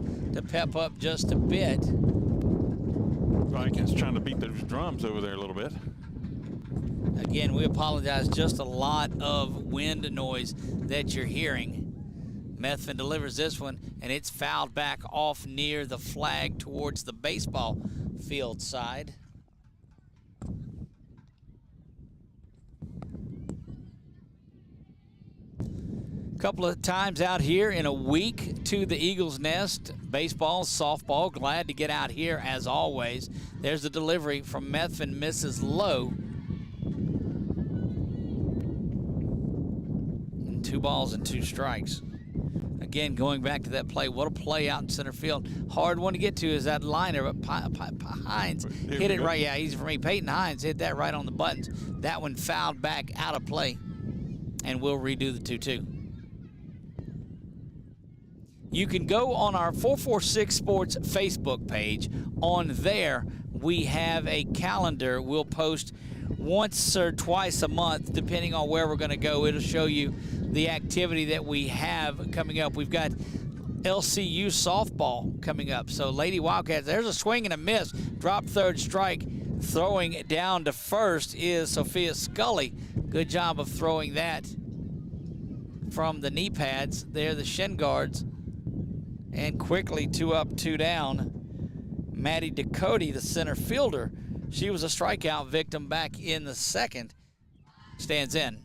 pep up just a bit. Vikings trying to beat those drums over there a little bit. Again, we apologize. Just a lot of wind noise that you're hearing. Methvin delivers this one, and it's fouled back off near the flag towards the baseball field side. Couple of times out here in a week to the Eagles' Nest. Baseball, softball, glad to get out here as always. There's the delivery from Methvin, misses low. And 2 balls and 2 strikes. Again, going back to that play, what a play out in center field. Hard one to get to is that liner, but Hines hit it right. Yeah, easy for me. Peyton Hines hit that right on the buttons. That one fouled back out of play, and we'll redo the 2-2. You can go on our 446 Sports Facebook page. On there, we have a calendar we'll post once or twice a month, depending on where we're going to go. It'll show you the activity that we have coming up. We've got LCU softball coming up. So Lady Wildcats, there's a swing and a miss. Drop third strike. Throwing it down to first is Sophia Scully. Good job of throwing that from the knee pads. There, the shin guards. And quickly 2 up, 2 down. Maddie Ducote, the center fielder, she was a strikeout victim back in the second. Stands in.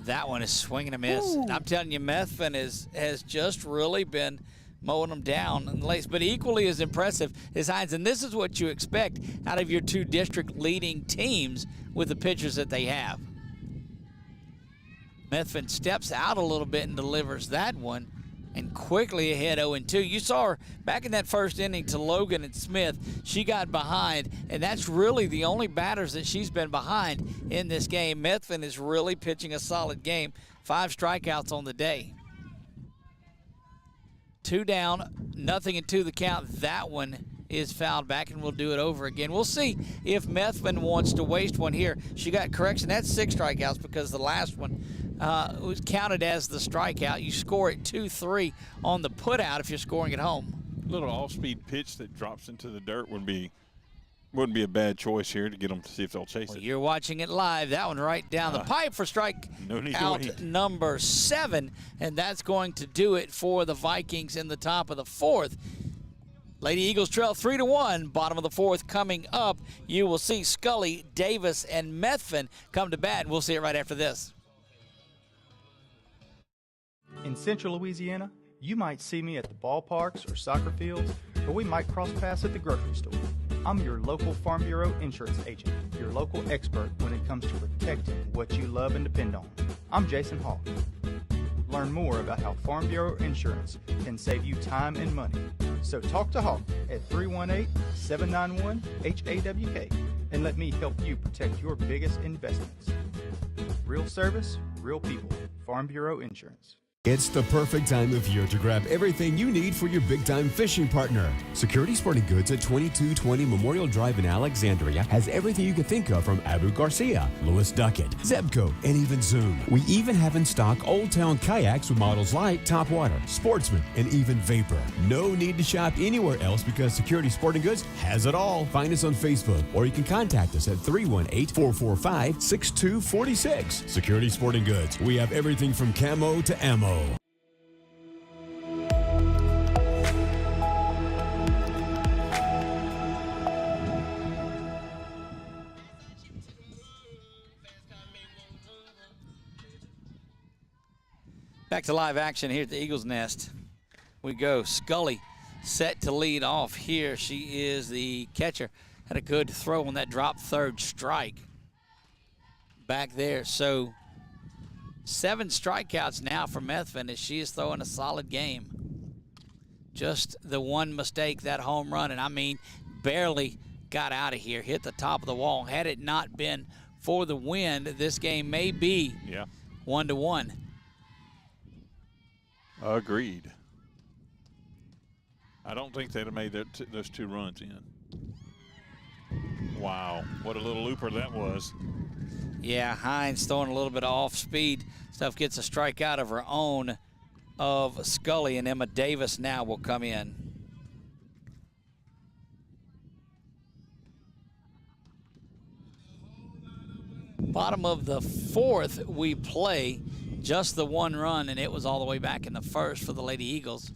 That one is swinging a miss. And I'm telling you, Methvin has just really been mowing them down in the lace. But equally as impressive is Hines. And this is what you expect out of your 2 district leading teams with the pitchers that they have. Methvin steps out a little bit and delivers that one, and quickly ahead 0-2. You saw her back in that first inning to Logan and Smith. She got behind, and that's really the only batters that she's been behind in this game. Methvin is really pitching a solid game. 5 strikeouts on the day. 2 down, nothing into the count. That one is fouled back, and we'll do it over again. We'll see if Methvin wants to waste one here. She got correction. That's 6 strikeouts because the last one was counted as the strikeout. You score at 2-3 on the putout if you're scoring at home. A little off-speed pitch that drops into the dirt wouldn't be a bad choice here to get them to see if they'll chase it. You're watching it live. That one right down the pipe for strike out number 7, and that's going to do it for the Vikings in the top of the 4th. Lady Eagles trail 3-1. Bottom of the 4th coming up. You will see Scully, Davis, and Methvin come to bat, and we'll see it right after this. In Central Louisiana, you might see me at the ballparks or soccer fields, or we might cross paths at the grocery store. I'm your local Farm Bureau insurance agent, your local expert when it comes to protecting what you love and depend on. I'm Jason Hawk. Learn more about how Farm Bureau insurance can save you time and money. So talk to Hawk at 318-791-HAWK and let me help you protect your biggest investments. Real service, real people. Farm Bureau Insurance. It's the perfect time of year to grab everything you need for your big-time fishing partner. Security Sporting Goods at 2220 Memorial Drive in Alexandria has everything you can think of from Abu Garcia, Lewis Duckett, Zebco, and even Zoom. We even have in stock Old Town kayaks with models like Topwater, Sportsman, and even Vapor. No need to shop anywhere else because Security Sporting Goods has it all. Find us on Facebook, or you can contact us at 318-445-6246. Security Sporting Goods. We have everything from camo to ammo. Back to live action here at the Eagles Nest. We go. Scully set to lead off here. She is the catcher. Had a good throw on that drop third strike back there. So 7 strikeouts now for Methvin as she is throwing a solid game. Just the one mistake, that home run, and I mean barely got out of here, hit the top of the wall. Had it not been for the wind, this game may be 1-1. Agreed. I don't think they'd have made those 2 runs in. Wow, what a little looper that was. Yeah, Hines throwing a little bit of off-speed stuff, gets a strikeout of her own of Scully, and Emma Davis now will come in. Bottom of the 4th, we play just the 1 run, and it was all the way back in the 1st for the Lady Eagles.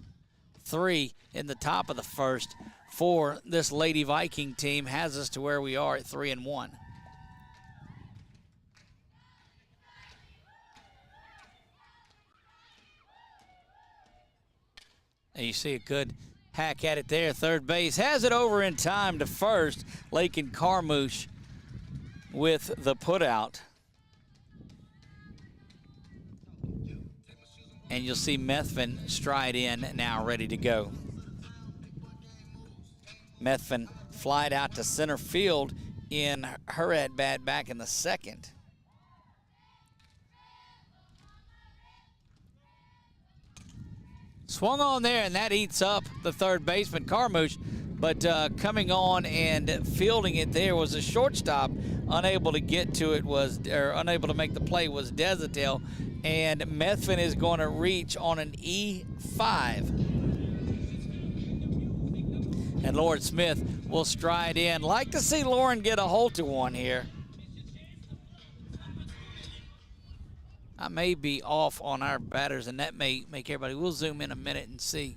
3 in the top of the 1st for this Lady Viking team has us to where we are at 3-1. And you see a good hack at it there. Third base has it over in time to first. Lakin Carmouche with the putout. And you'll see Methvin stride in now, ready to go. Methvin flied out to center field in her at-bat back in the 2nd. Swung on there, and that eats up the third baseman, Carmouche. But coming on and fielding it there was a shortstop. Unable to get to it unable to make the play was Desitel. And Methvin is going to reach on an E5. And Lauren Smith will stride in. Like to see Lauren get a hold to one here. I may be off on our batters, and that may make everybody. We'll zoom in a minute and see.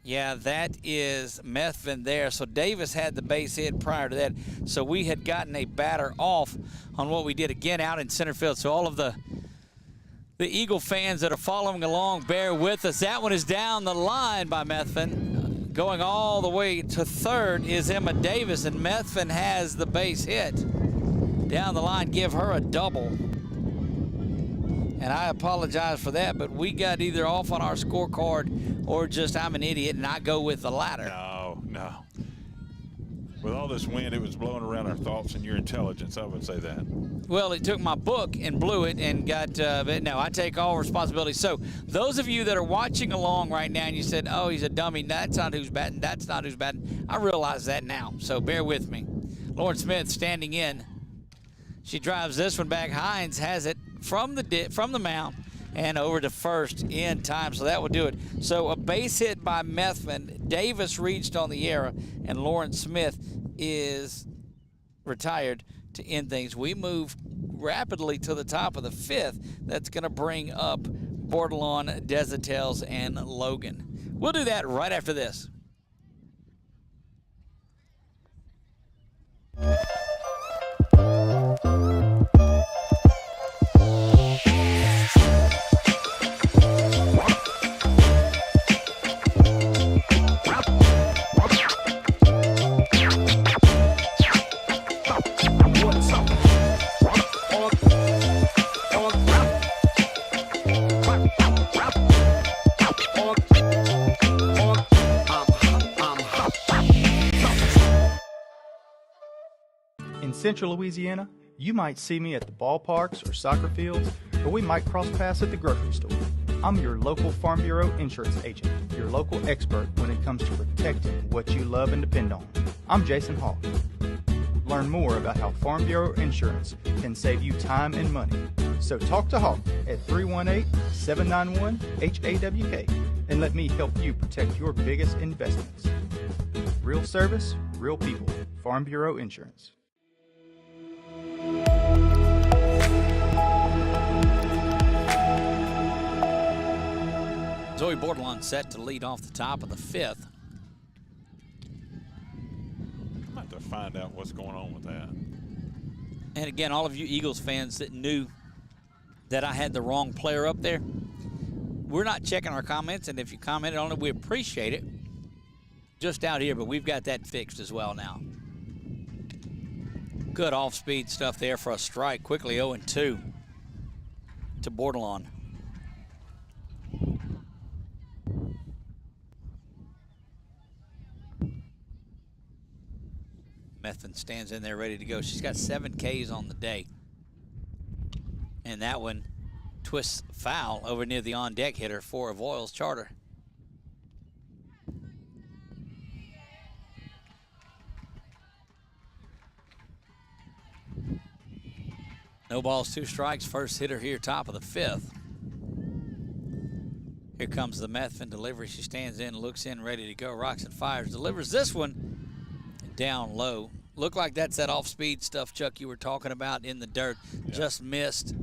Yeah, that is Methvin there. So Davis had the base hit prior to that. So we had gotten a batter off on what we did again out in center field. So all of the Eagle fans that are following along, bear with us. That one is down the line by Methvin. Going all the way to third is Emma Davis, and Methvin has the base hit. Down the line, give her a double. And I apologize for that, but we got either off on our scorecard or just I'm an idiot and I go with the latter. No. With all this wind, it was blowing around our thoughts and your intelligence, I would say that. Well, it took my book and blew it and got, but no, I take all responsibility. So those of you that are watching along right now and you said, oh, he's a dummy, that's not who's batting, that's not who's batting, I realize that now, so bear with me. Lauren Smith standing in. She drives this one back. Hines has it from the mound and over to first in time, so that will do it. So a base hit by Methvin. Davis reached on the error, and Lauren Smith is retired to end things. We move rapidly to the top of the 5th. That's going to bring up Bordelon, Desitels, and Logan. We'll do that right after this. In Central Louisiana, you might see me at the ballparks or soccer fields, or we might cross paths at the grocery store. I'm your local Farm Bureau insurance agent, your local expert when it comes to protecting what you love and depend on. I'm Jason Hawk. Learn more about how Farm Bureau insurance can save you time and money. So talk to Hawk at 318-791-HAWK and let me help you protect your biggest investments. Real service, real people. Farm Bureau Insurance. Zoe Bordelon set to lead off the top of the 5th. find out what's going on with that. And again, all of you Eagles fans that knew that I had the wrong player up there, we're not checking our comments, and if you commented on it, we appreciate it. Just out here, but we've got that fixed as well now. Good off-speed stuff there for a strike. Quickly 0-2 to Bordelon. Methvin stands in there ready to go. She's got 7 Ks on the day. And that one twists foul over near the on-deck hitter for Avoyelles Charter. No balls, 2 strikes. First hitter here, top of the 5th. Here comes the Methvin delivery. She stands in, looks in, ready to go. Rocks and fires. Delivers this one down low. Looked like that's that off-speed stuff, Chuck, you were talking about in the dirt. Yeah. Just missed.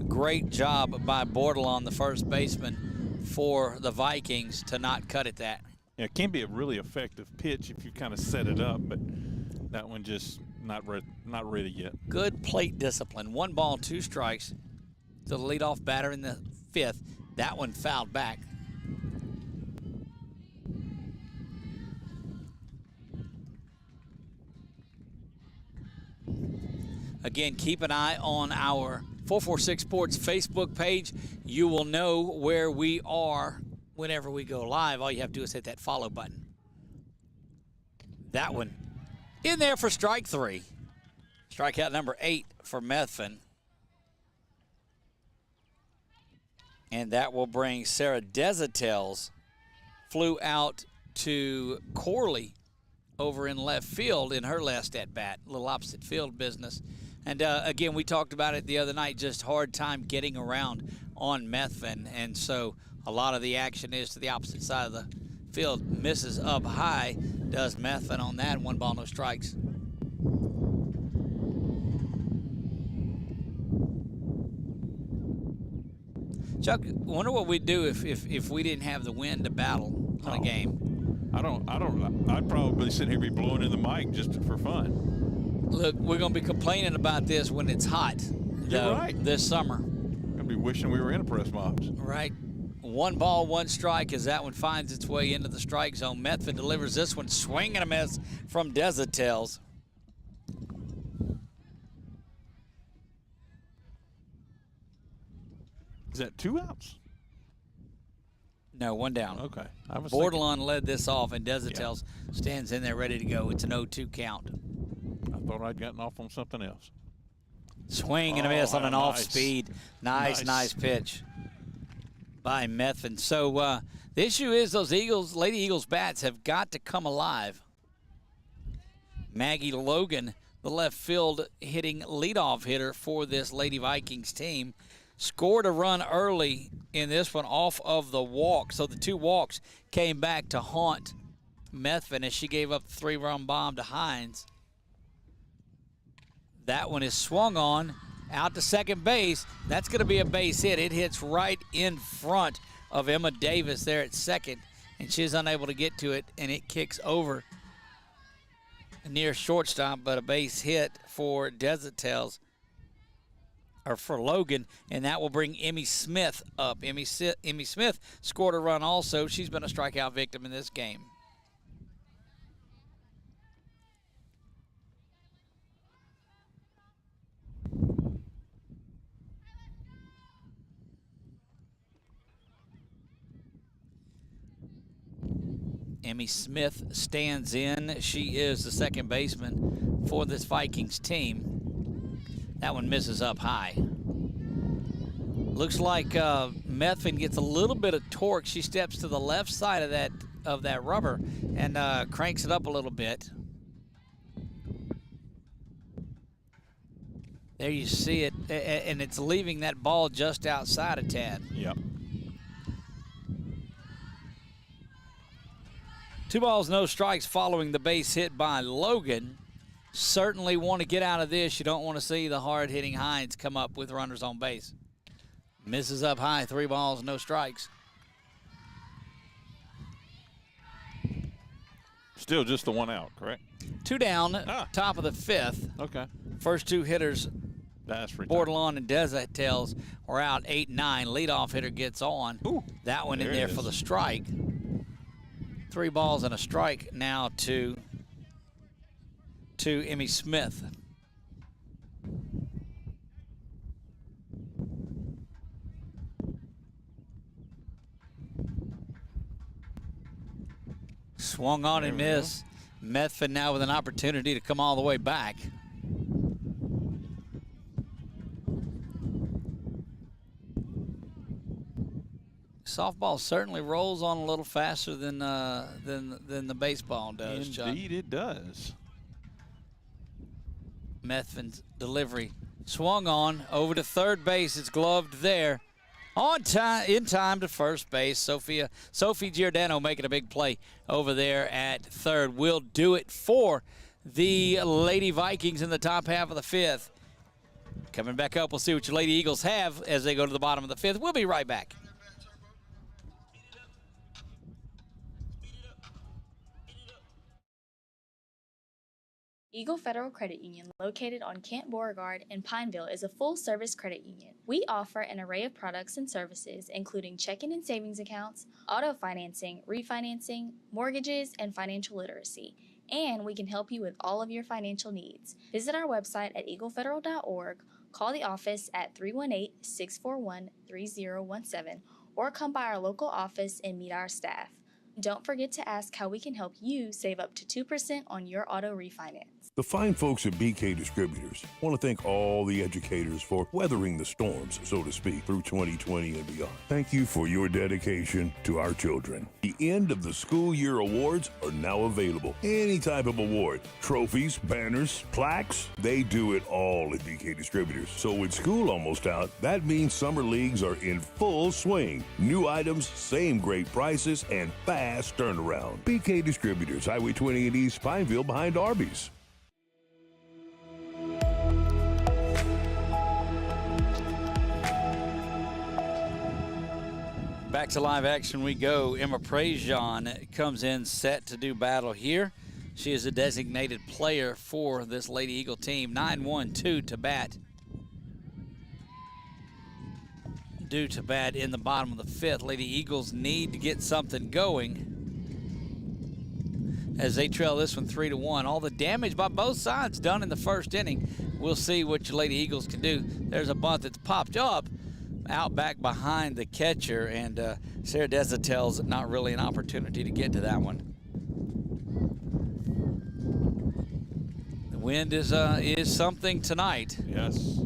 Great job by Bordelon, the first baseman for the Vikings, to not cut it that. Yeah, it can be a really effective pitch if you kind of set it up, but that one just not ready yet. Good plate discipline. 1 ball, 2 strikes to the leadoff batter in the 5th. That one fouled back. Again, keep an eye on our 446 Sports Facebook page. You will know where we are whenever we go live. All you have to do is hit that follow button. That one in there for strike 3. Strikeout number 8 for Methvin. And that will bring Sarah Desautel. Flew out to Corley over in left field in her last at-bat. A little opposite field business. And again, we talked about it the other night, just hard time getting around on Methvin. And so a lot of the action is to the opposite side of the field. Misses up high, does Methvin on that. 1 ball, no strikes. Chuck, wonder what we'd do if we didn't have the wind to battle on a game. I'd probably sit here and be blowing in the mic just for fun. Look, we're going to be complaining about this when it's hot. You're right. This summer. We're going to be wishing we were in a press box. Right. 1 ball, 1 strike as that one finds its way into the strike zone. Methvin delivers this one, swing and a miss from Desautel. Is that 2 outs? No, 1 down. Okay. Bordelon led this off, and Desautel stands in there ready to go. It's an 0-2 count. I thought I'd gotten off on something else. Swing and a miss on an off-speed. Nice pitch by Methvin. So the issue is those Lady Eagles bats have got to come alive. Maggie Logan, the left field hitting leadoff hitter for this Lady Vikings team, scored a run early in this one off of the walk. So the 2 walks came back to haunt Methvin as she gave up the 3-run bomb to Hines. That one is swung on out to second base. That's going to be a base hit. It hits right in front of Emma Davis there at second, and she's unable to get to it, and it kicks over near shortstop, but a base hit for Desautel, or for Logan, and that will bring Emmy Smith up. Emmy Smith scored a run also. She's been a strikeout victim in this game. Emmy Smith stands in. She is the second baseman for this Vikings team. That one misses up high. Looks like Methvin gets a little bit of torque. She steps to the left side of that rubber and cranks it up a little bit. There you see it, and it's leaving that ball just outside a tad. Yep. 2 balls, no strikes following the base hit by Logan. Certainly want to get out of this. You don't want to see the hard-hitting Hines come up with runners on base. Misses up high, 3 balls, no strikes. Still just the one out, correct? 2 down, top of the 5th. Okay. First 2 hitters, That's Bordelon and Desautel, are out 8-9. Leadoff hitter gets on. Ooh, that one in there for the strike. 3 balls and a strike now to Emmy Smith. Swung on and missed. Methvin now with an opportunity to come all the way back. Softball certainly rolls on a little faster than the baseball does, Chuck. Indeed it does. Methvin's delivery swung on over to third base. It's gloved there. On time, in time to first base. Sophie Giordano making a big play over there at third. Will do it for the Lady Vikings in the top half of the 5th. Coming back up, we'll see what your Lady Eagles have as they go to the bottom of the 5th. We'll be right back. Eagle Federal Credit Union, located on Kent Beauregard in Pineville, is a full-service credit union. We offer an array of products and services, including checking and savings accounts, auto financing, refinancing, mortgages, and financial literacy. And we can help you with all of your financial needs. Visit our website at eaglefederal.org, call the office at 318-641-3017, or come by our local office and meet our staff. Don't forget to ask how we can help you save up to 2% on your auto refinance. The fine folks at BK Distributors want to thank all the educators for weathering the storms, so to speak, through 2020 and beyond. Thank you for your dedication to our children. The end of the school year awards are now available. Any type of award, trophies, banners, plaques, they do it all at BK Distributors. So with school almost out, that means summer leagues are in full swing. New items, same great prices, and fast turnaround. BK Distributors, Highway 20 in East Pineville behind Arby's. Back to live action we go. Emma Prejean comes in set to do battle here. She is a designated player for this Lady Eagle team. 9-1-2 to bat. Due to bat in the bottom of the 5th. Lady Eagles need to get something going as they trail this one 3-1. All the damage by both sides done in the first inning. We'll see what your Lady Eagles can do. There's a bunt that's popped up out back behind the catcher, and Sarah Desautel's not really an opportunity to get to that one. The wind is something tonight. Yes.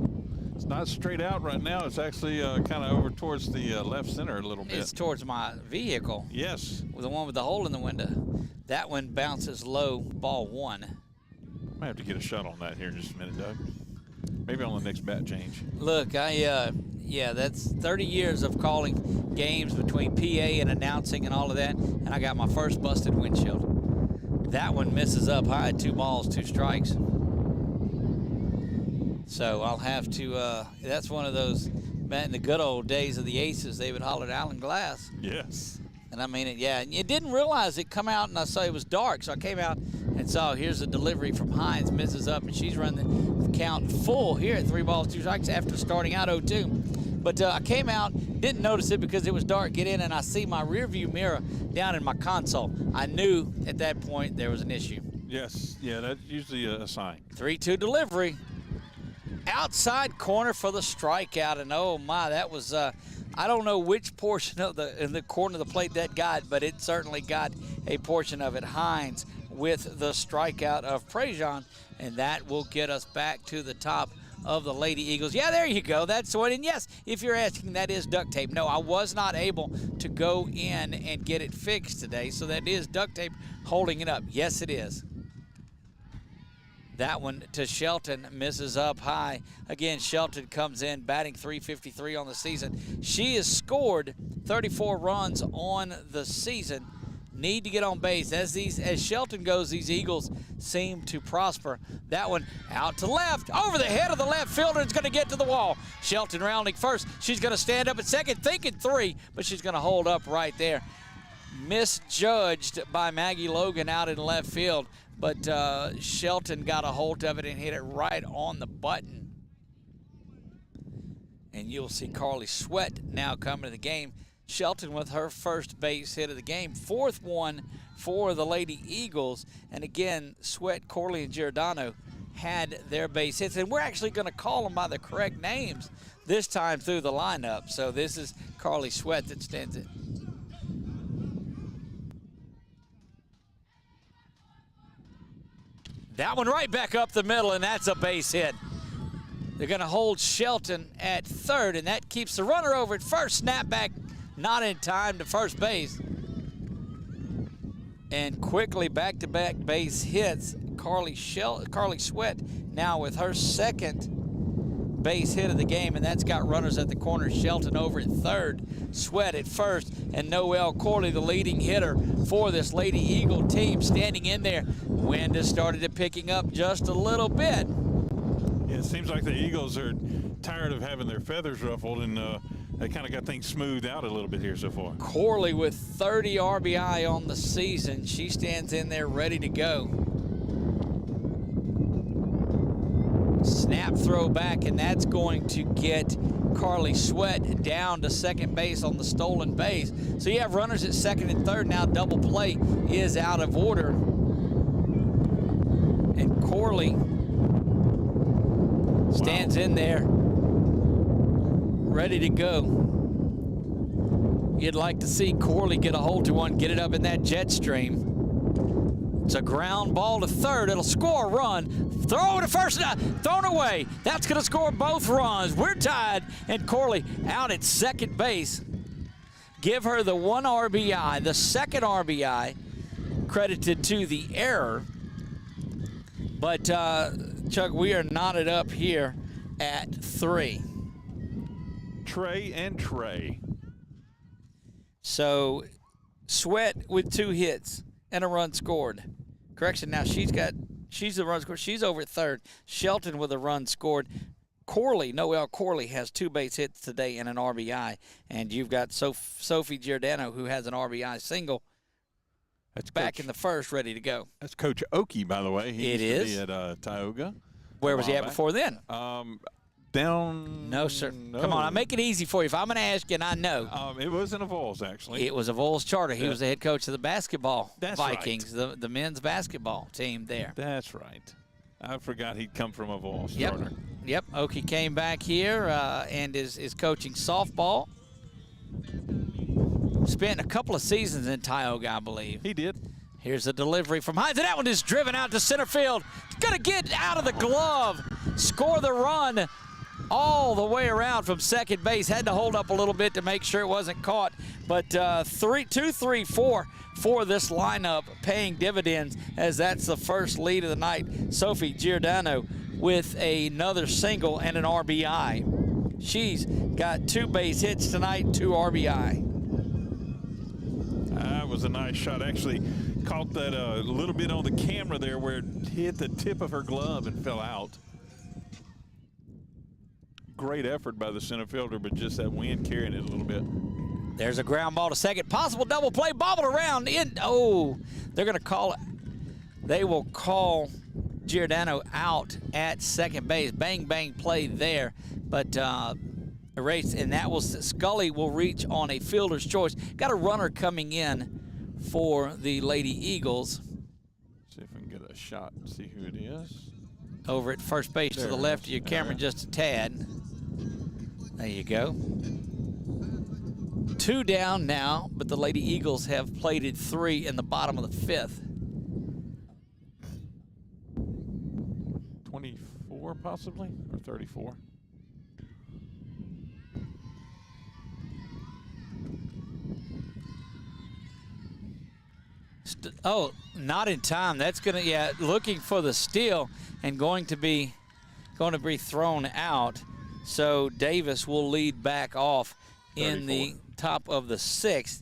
It's not straight out right now. It's actually kind of over towards the left center a little bit. It's towards my vehicle. Yes. With the one with the hole in the window. That one bounces low, ball 1. Might have to get a shot on that here in just a minute, Doug. Maybe on the next bat change. Look, yeah, that's 30 years of calling games between PA and announcing and all of that, and I got my first busted windshield. That one misses up high, 2 balls, 2 strikes. So I'll have to, that's one of those, man, in the good old days of the Aces, they would holler at Alan Glass. Yes. And I mean it, yeah. And you didn't realize it come out, and I saw it was dark, so I came out and saw here's a delivery from Hines, misses up, and she's run the count full here at 3 balls, 2 strikes after starting out 0-2. But I came out, didn't notice it because it was dark, get in, and I see my rearview mirror down in my console. I knew at that point there was an issue. Yes, yeah, that's usually a sign. 3-2 delivery. Outside corner for the strikeout, and oh my, that was, I don't know which portion of in the corner of the plate that got, but it certainly got a portion of it. Hines with the strikeout of Prejean, and that will get us back to the top of the Lady Eagles. Yeah, there you go. That's what, and yes, if you're asking, that is duct tape. No, I was not able to go in and get it fixed today, so that is duct tape holding it up. Yes, it is. That one to Shelton, misses up high. Again, Shelton comes in batting .353 on the season. She has scored 34 runs on the season. Need to get on base. As Shelton goes, these Eagles seem to prosper. That one out to left, over the head of the left fielder. It's going to get to the wall. Shelton rounding first. She's going to stand up at second, thinking 3, but she's going to hold up right there. misjudged by Maggie Logan out in left field, but Shelton got a hold of it and hit it right on the button. And you'll see Carly Sweat now coming to the game. Shelton with her first base hit of the game, fourth one for the Lady Eagles. And again, Sweat, Corley, and Giordano had their base hits. And we're actually going to call them by the correct names this time through the lineup. So this is Carly Sweat that stands it. That one right back up the middle, and that's a base hit. They're going to hold Shelton at third, and that keeps the runner over at first. Snap back, not in time to first base. And quickly back-to-back base hits. Carly Sweat now with her second base hit of the game, and that's got runners at the corner. Shelton over at third, Sweat at first, and Noelle Corley, the leading hitter for this Lady Eagle team, standing in there. Wind has started picking up just a little bit. Yeah, it seems like the Eagles are tired of having their feathers ruffled, and they kind of got things smoothed out a little bit here so far. Corley with 30 RBI on the season. She stands in there ready to go. Snap throw back, and that's going to get Carly Sweat down to second base on the stolen base. So you have runners at second and third. Now double play is out of order. And Corley stands in there, ready to go. You'd like to see Corley get a hold to one, get it up in that jet stream. It's a ground ball to third. It'll score a run. Throw it to first, thrown away. That's going to score both runs. We're tied, and Corley out at second base. Give her the one RBI, the second RBI, credited to the error. But, Chuck, we are knotted up here at 3. Trey and Trey. So, Sweat with 2 hits and a run scored. Correction, now she's the run scored. She's over at third. Shelton with a run scored. Noelle Corley has 2 base hits today and an RBI. And you've got Sophie Giordano, who has an RBI single. That's back in the first, ready to go. That's Coach Oakey, by the way. He used to be at Tioga. Where was he at before then? Down. No, sir. No. Come on, I make it easy for you. If I'm going to ask you, and I know. It was in Avoyelles, actually. It was Avoyelles Charter. He was the head coach of the basketball Vikings, right. the men's basketball team there. That's right. I forgot he'd come from Avoyelles Yep. Charter. Yep. Oakey came back here and is coaching softball. Spent a couple of seasons in Tioga, I believe. He did. Here's a delivery from Hines, and that one is driven out to center field. Got to get out of the glove, score the run all the way around from second base. Had to hold up a little bit to make sure it wasn't caught. But 2-3-4 for this lineup, paying dividends, as that's the first lead of the night. Sophie Giordano with another single and an RBI. She's got 2 base hits tonight, 2 RBI. That was a nice shot. Actually caught that a little bit on the camera there where it hit the tip of her glove and fell out. Great effort by the center fielder, but just that wind carrying it a little bit. There's a ground ball to second. Possible double play. Bobbled around. Oh, they're going to call it. They will call Giordano out at second base. Bang, bang play there. But erased, and that will Scully will reach on a fielder's choice. Got a runner coming in for the Lady Eagles. See if we can get a shot and see who it is. Over at first base to the left of your camera, just a tad. There you go. 2 down now, but the Lady Eagles have plated 3 in the bottom of the 5th. 24 possibly, or 34. Oh, not in time. That's going to, looking for the steal and going to be thrown out. So Davis will lead back off 34. In the top of the 6th.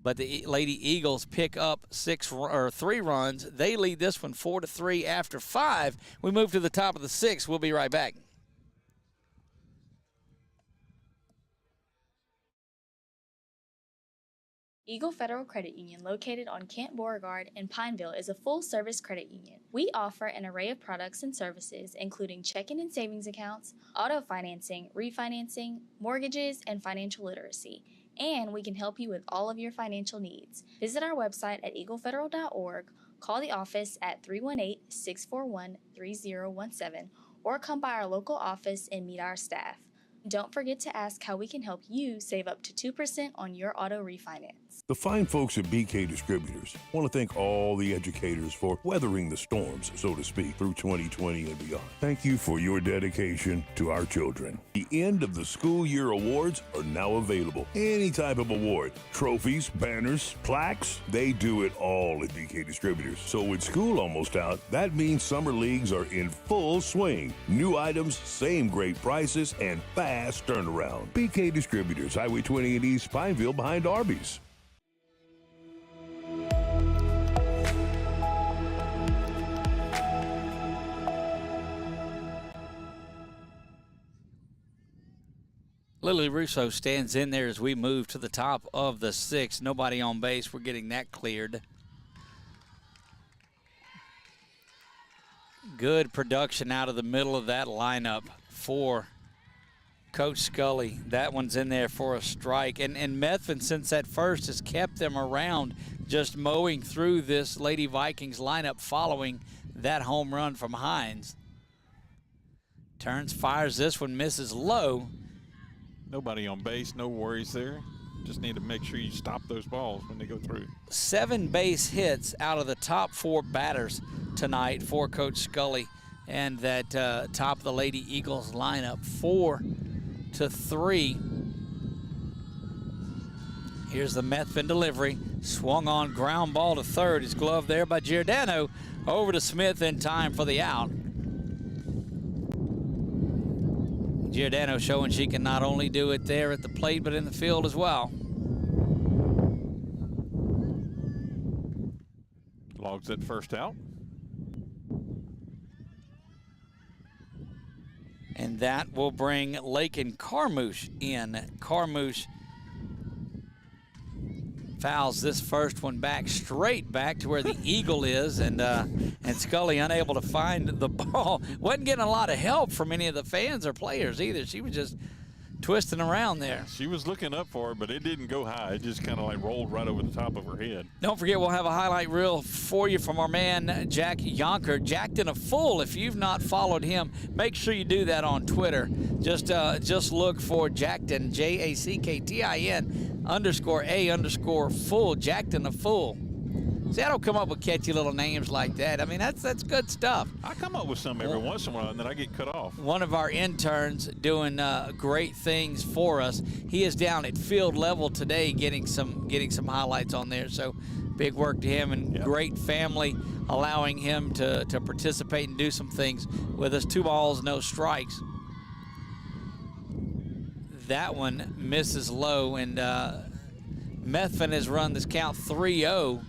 But the Lady Eagles pick up 3 runs. They lead this one 4-3 after 5. We move to the top of the 6th. We'll be right back. Eagle Federal Credit Union, located on Kent Beauregard in Pineville, is a full-service credit union. We offer an array of products and services, including checking and savings accounts, auto financing, refinancing, mortgages, and financial literacy. And we can help you with all of your financial needs. Visit our website at eaglefederal.org, call the office at 318-641-3017, or come by our local office and meet our staff. Don't forget to ask how we can help you save up to 2% on your auto refinance. The fine folks at BK Distributors want to thank all the educators for weathering the storms, so to speak, through 2020 and beyond. Thank you for your dedication to our children. The end of the school year awards are now available. Any type of award, trophies, banners, plaques, they do it all at BK Distributors. So with school almost out, that means summer leagues are in full swing. New items, same great prices, and fast turnaround. BK Distributors, Highway 20 in East Pineville behind Arby's. Lily Russo stands in there as we move to the top of the sixth. Nobody on base. We're getting that cleared. Good production out of the middle of that lineup for Coach Scully. That one's in there for a strike. And Methvin, since at first, has kept them around, just mowing through this Lady Vikings lineup following that home run from Hines. Turns, fires this one, misses low. Nobody on base, no worries there. Just need to make sure you stop those balls when they go through. 7 base hits out of the top 4 batters tonight for Coach Scully and that top of the Lady Eagles lineup, 4-3. Here's the Methvin delivery. Swung on, ground ball to third. His glove there by Giordano. Over to Smith in time for the out. Giordano showing she can not only do it there at the plate, but in the field as well. Logs that first out. And that will bring Lakin Carmouche in. Carmouche fouls this first one back, straight back to where the eagle is, and Scully unable to find the ball. Wasn't getting a lot of help from any of the fans or players either. She was just twisting around there. She was looking up for it, but it didn't go high. It just kind of like rolled right over the top of her head. Don't forget, we'll have a highlight reel for you from our man, Jack Yonker. Jacked in a full. If you've not followed him, make sure you do that on Twitter. Just look for Jackton, JACKTIN_A_full, Jacked in a full. See, I don't come up with catchy little names like that. I mean, that's good stuff. I come up with some every once in a while, and then I get cut off. One of our interns doing great things for us. He is down at field level today getting some highlights on there. So big work to him, and great family allowing him to participate and do some things with us. 2 balls, no strikes. That one misses low, and Methvin has run this count 3-0.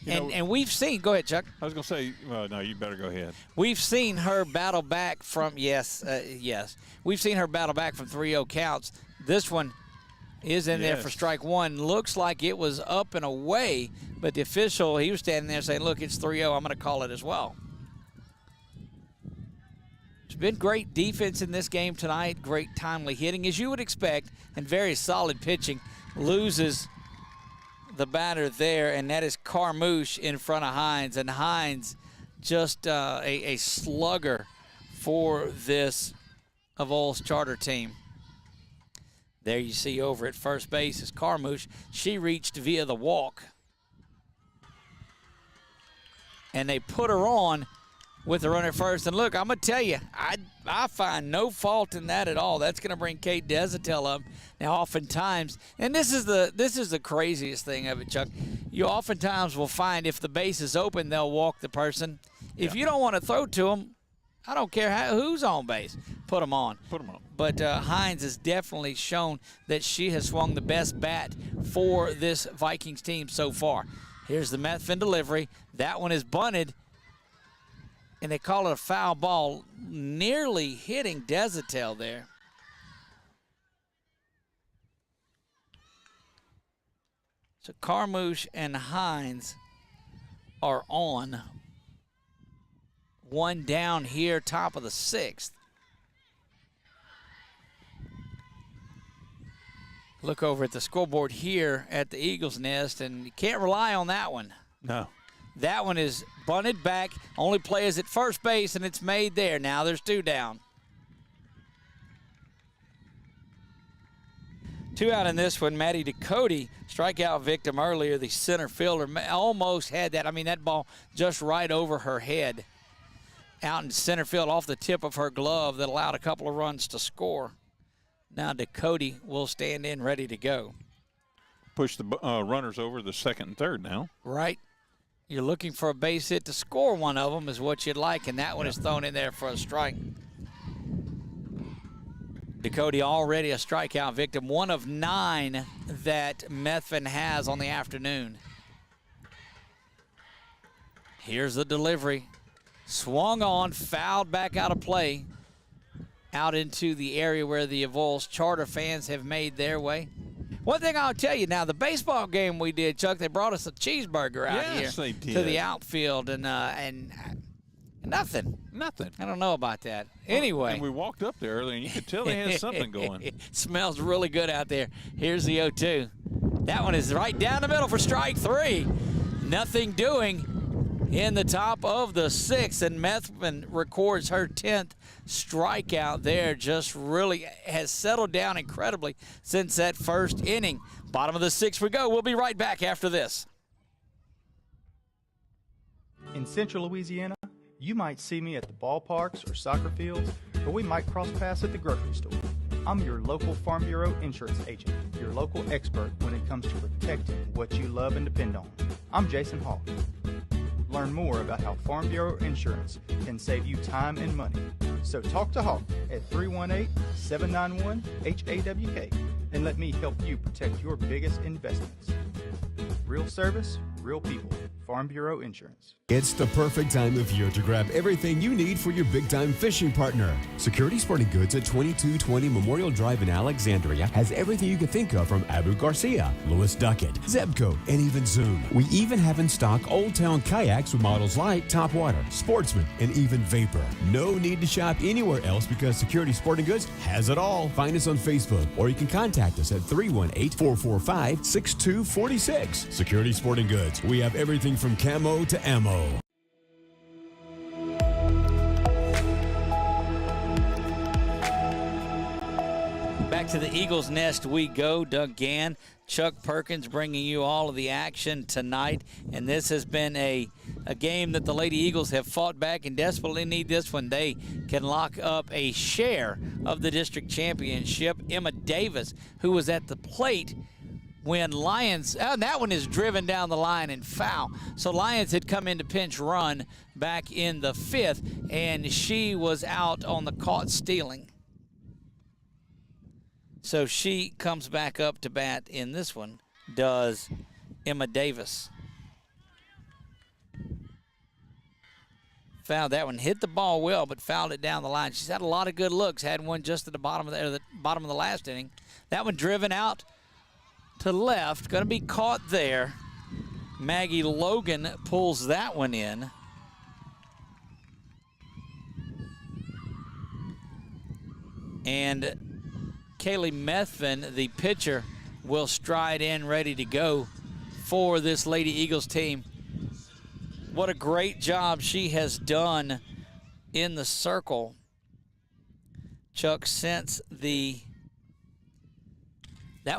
And we've seen, go ahead, Chuck. I was going to say, well, no, you better go ahead. We've seen her battle back from, yes. We've seen her battle back from 3-0 counts. This one is in there for strike 1. Looks like it was up and away, but the official, he was standing there saying, look, it's 3-0. I'm going to call it as well. It's been great defense in this game tonight, great timely hitting, as you would expect, and very solid pitching. Loses the batter there, and that is Carmouche in front of Hines, and Hines just a slugger for this Avoyelles Charter team. There you see over at first base is Carmouche. She reached via the walk, and they put her on with the runner first. And look, I'm going to tell you, I find no fault in that at all. That's going to bring Kate Desatel up. Now, oftentimes, and this is the craziest thing of it, Chuck, you oftentimes will find if the base is open, they'll walk the person. If you don't want to throw to them, I don't care who's on base, put them on. Put them on. But Hines has definitely shown that she has swung the best bat for this Vikings team so far. Here's the Methvin delivery. That one is bunted, and they call it a foul ball, nearly hitting Desatel there. So Carmouche and Hines are on. One down here, top of the 6th. Look over at the scoreboard here at the Eagles Nest, and you can't rely on that one. No. That one is bunted back. Only play is at first base, and it's made there. Now there's 2 down. 2 out in this one. Maddie Ducote, strikeout victim earlier. The center fielder almost had that. I mean, that ball just right over her head. Out in center field off the tip of her glove that allowed a couple of runs to score. Now Ducote will stand in ready to go. Push the runners over the 2nd and 3rd now. Right. You're looking for a base hit to score one of them is what you'd like, and that one is thrown in there for a strike. Ducote already a strikeout victim, 1 of 9 that Methvin has on the afternoon. Here's the delivery. Swung on, fouled back out of play. Out into the area where the Avoyelles Charter fans have made their way. One thing I'll tell you now, the baseball game we did, Chuck, they brought us a cheeseburger out Yes, here they did. to the outfield, and nothing. Nothing. I don't know about that. Anyway. And we walked up there earlier, and you could tell they had something going. Smells really good out there. Here's the 0-2. That one is right down the middle for strike 3. Nothing doing in the top of the 6th, and Methvin records her 10th strikeout there. Just really has settled down incredibly since that first inning. Bottom of the 6th we go. We'll be right back after this. In Central Louisiana, you might see me at the ballparks or soccer fields, or we might cross paths at the grocery store. I'm your local Farm Bureau insurance agent, your local expert when it comes to protecting what you love and depend on. I'm Jason Hawk. Learn more about how Farm Bureau Insurance can save you time and money. So talk to Hawk at 318-791-HAWK and let me help you protect your biggest investments. Real service, real people. Farm Bureau Insurance. It's the perfect time of year to grab everything you need for your big-time fishing partner. Security Sporting Goods at 2220 Memorial Drive in Alexandria has everything you can think of from Abu Garcia, Lewis Duckett, Zebco, and even Zoom. We even have in stock Old Town kayaks with models like Topwater, Sportsman, and even Vapor. No need to shop anywhere else because Security Sporting Goods has it all. Find us on Facebook, or you can contact us at 318-445-6246. Security Sporting Goods. We have everything from camo to ammo. Back to the Eagles Nest we go. Doug Gann, Chuck Perkins bringing you all of the action tonight. And this has been a game that the Lady Eagles have fought back and desperately need this one. They can lock up a share of the district championship. Emma Davis, who was at the plate when Lions, that one is driven down the line and foul. So Lions had come into pinch run back in the 5th, and she was out on the caught stealing. So she comes back up to bat in this one, does Emma Davis. Fouled that one, hit the ball well, but fouled it down the line. She's had a lot of good looks, had one just at the bottom of the last inning. That one driven out to left, going to be caught there. Maggie Logan pulls that one in. And Kaylee Methvin, the pitcher, will stride in ready to go for this Lady Eagles team. What a great job she has done in the circle, Chuck, since that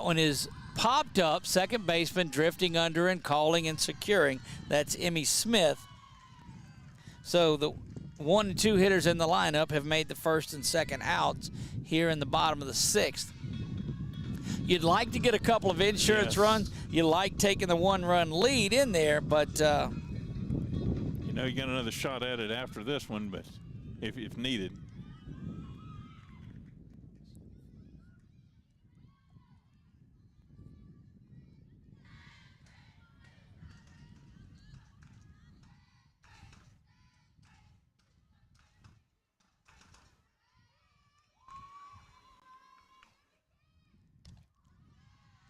one is popped up, second baseman drifting under and calling and securing. That's Emmy Smith. So the 1 and 2 hitters in the lineup have made the first and second outs here in the bottom of the 6th. You'd like to get a couple of insurance runs. You like taking the 1-run lead in there, but you know, you got another shot at it after this one, but if needed.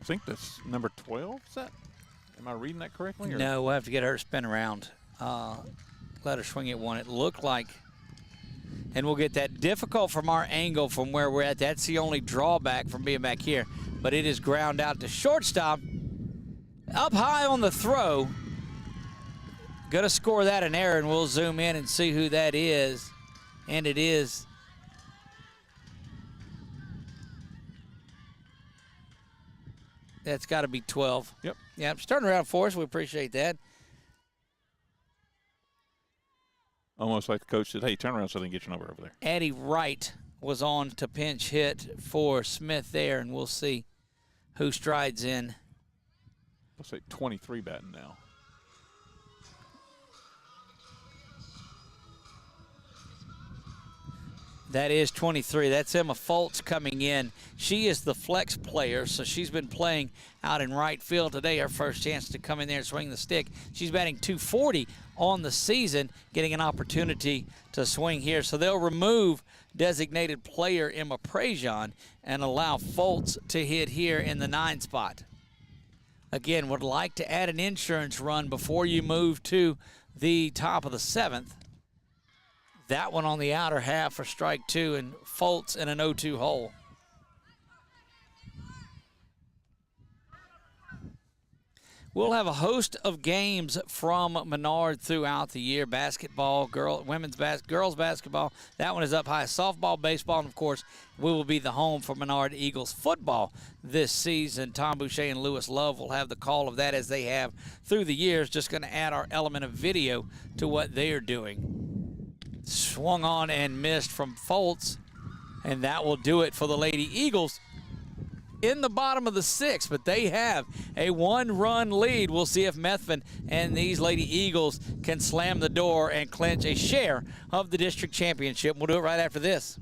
I think that's number 12, is that? Am I reading that correctly? Or? No, we'll have to get her to spin around. Let her swing at one. It looked like, and we'll get that difficult from our angle from where we're at. That's the only drawback from being back here. But it is ground out to shortstop. Up high on the throw. Going to score that an error, and we'll zoom in and see who that is. And it is that's got to be 12. Yep. Yep, starting around for us. We appreciate that. Almost like the coach said, hey, turn around so they can get your number over there. Addie Wright was on to pinch hit for Smith there, and we'll see who strides in. Let's say 23 batting now. That is 23. That's Emma Foltz coming in. She is the flex player, so she's been playing out in right field today. Her first chance to come in there and swing the stick. She's batting .240 on the season, getting an opportunity to swing here. So they'll remove designated player Emma Prejean and allow Foltz to hit here in the 9 spot. Again, would like to add an insurance run before you move to the top of the 7th. That one on the outer half for strike 2, and Foltz in an 0-2 hole. We'll have a host of games from Menard throughout the year. Basketball, girls basketball. That one is up high. Softball, baseball, and, of course, we will be the home for Menard Eagles football this season. Tom Boucher and Lewis Love will have the call of that as they have through the years. Just going to add our element of video to what they are doing. Swung on and missed from Foltz, and that will do it for the Lady Eagles in the bottom of the 6th, but they have a 1-run lead. We'll see if Methvin and these Lady Eagles can slam the door and clinch a share of the district championship. We'll do it right after this.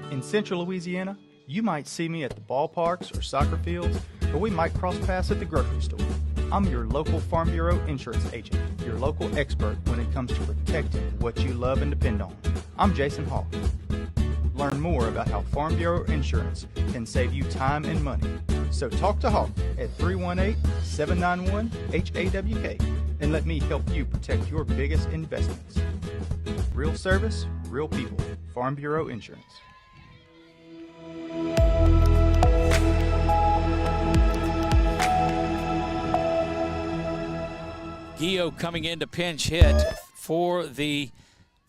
In Central Louisiana, you might see me at the ballparks or soccer fields, or we might cross paths at the grocery store. I'm your local Farm Bureau insurance agent, your local expert when it comes to protecting what you love and depend on. I'm Jason Hawk. Learn more about how Farm Bureau insurance can save you time and money. So talk to Hawk at 318-791-HAWK and let me help you protect your biggest investments. Real service, real people. Farm Bureau Insurance. Gio coming in to pinch hit for the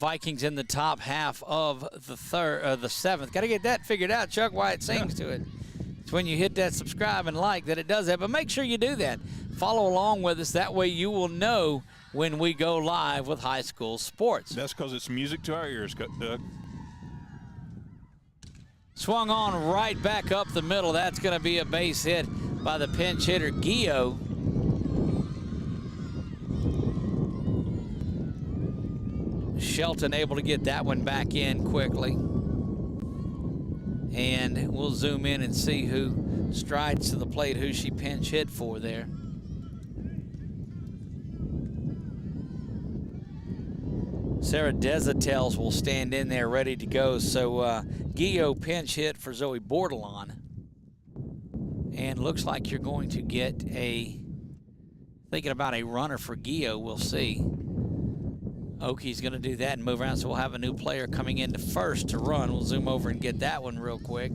Vikings in the top half of the 7th. Got to get that figured out, Chuck, why it sings to it. It's when you hit that subscribe and like that it does that. But make sure you do that. Follow along with us. That way you will know when we go live with high school sports. That's because it's music to our ears, Doug. Swung on right back up the middle. That's going to be a base hit by the pinch hitter, Gio. Shelton able to get that one back in quickly. And we'll zoom in and see who strides to the plate, who she pinch hit for there. Sarah Desatels will stand in there ready to go. So Gio pinch hit for Zoe Bordelon. And looks like you're going to get thinking about a runner for Gio. We'll see. Oki's going to do that and move around, so we'll have a new player coming into first to run. We'll zoom over and get that one real quick.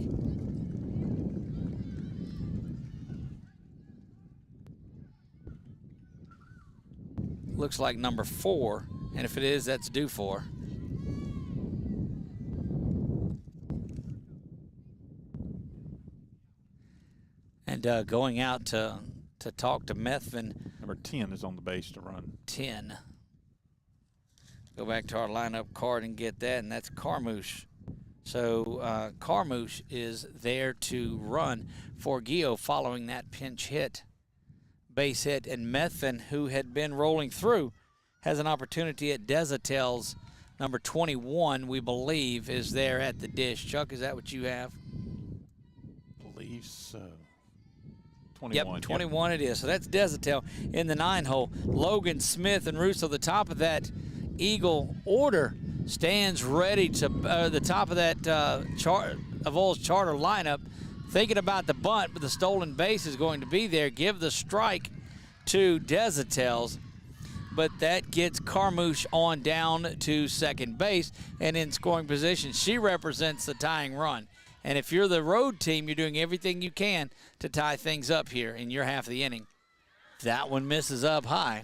Looks like number 4, and if it is, that's due for. And going out to talk to Methvin. Number 10 is on the base to run. 10. Go back to our lineup card and get that, and that's Carmouche So Carmouche is there to run for Gio following that pinch hit, base hit. And Methvin, who had been rolling through, has an opportunity at Desautel's number 21, we believe, is there at the dish. Chuck, is that what you have? I believe so. 21. Yep, 21 it is. So that's Desautel in the 9-hole. Logan, Smith, and Russo, the top of that Eagle order, stands ready to the top of that Avoyelles Charter lineup, thinking about the bunt, but the stolen base is going to be there. Give the strike to Desautel's, but that gets Carmouche on down to second base and in scoring position. She represents the tying run. And if you're the road team, you're doing everything you can to tie things up here in your half of the inning. That one misses up high.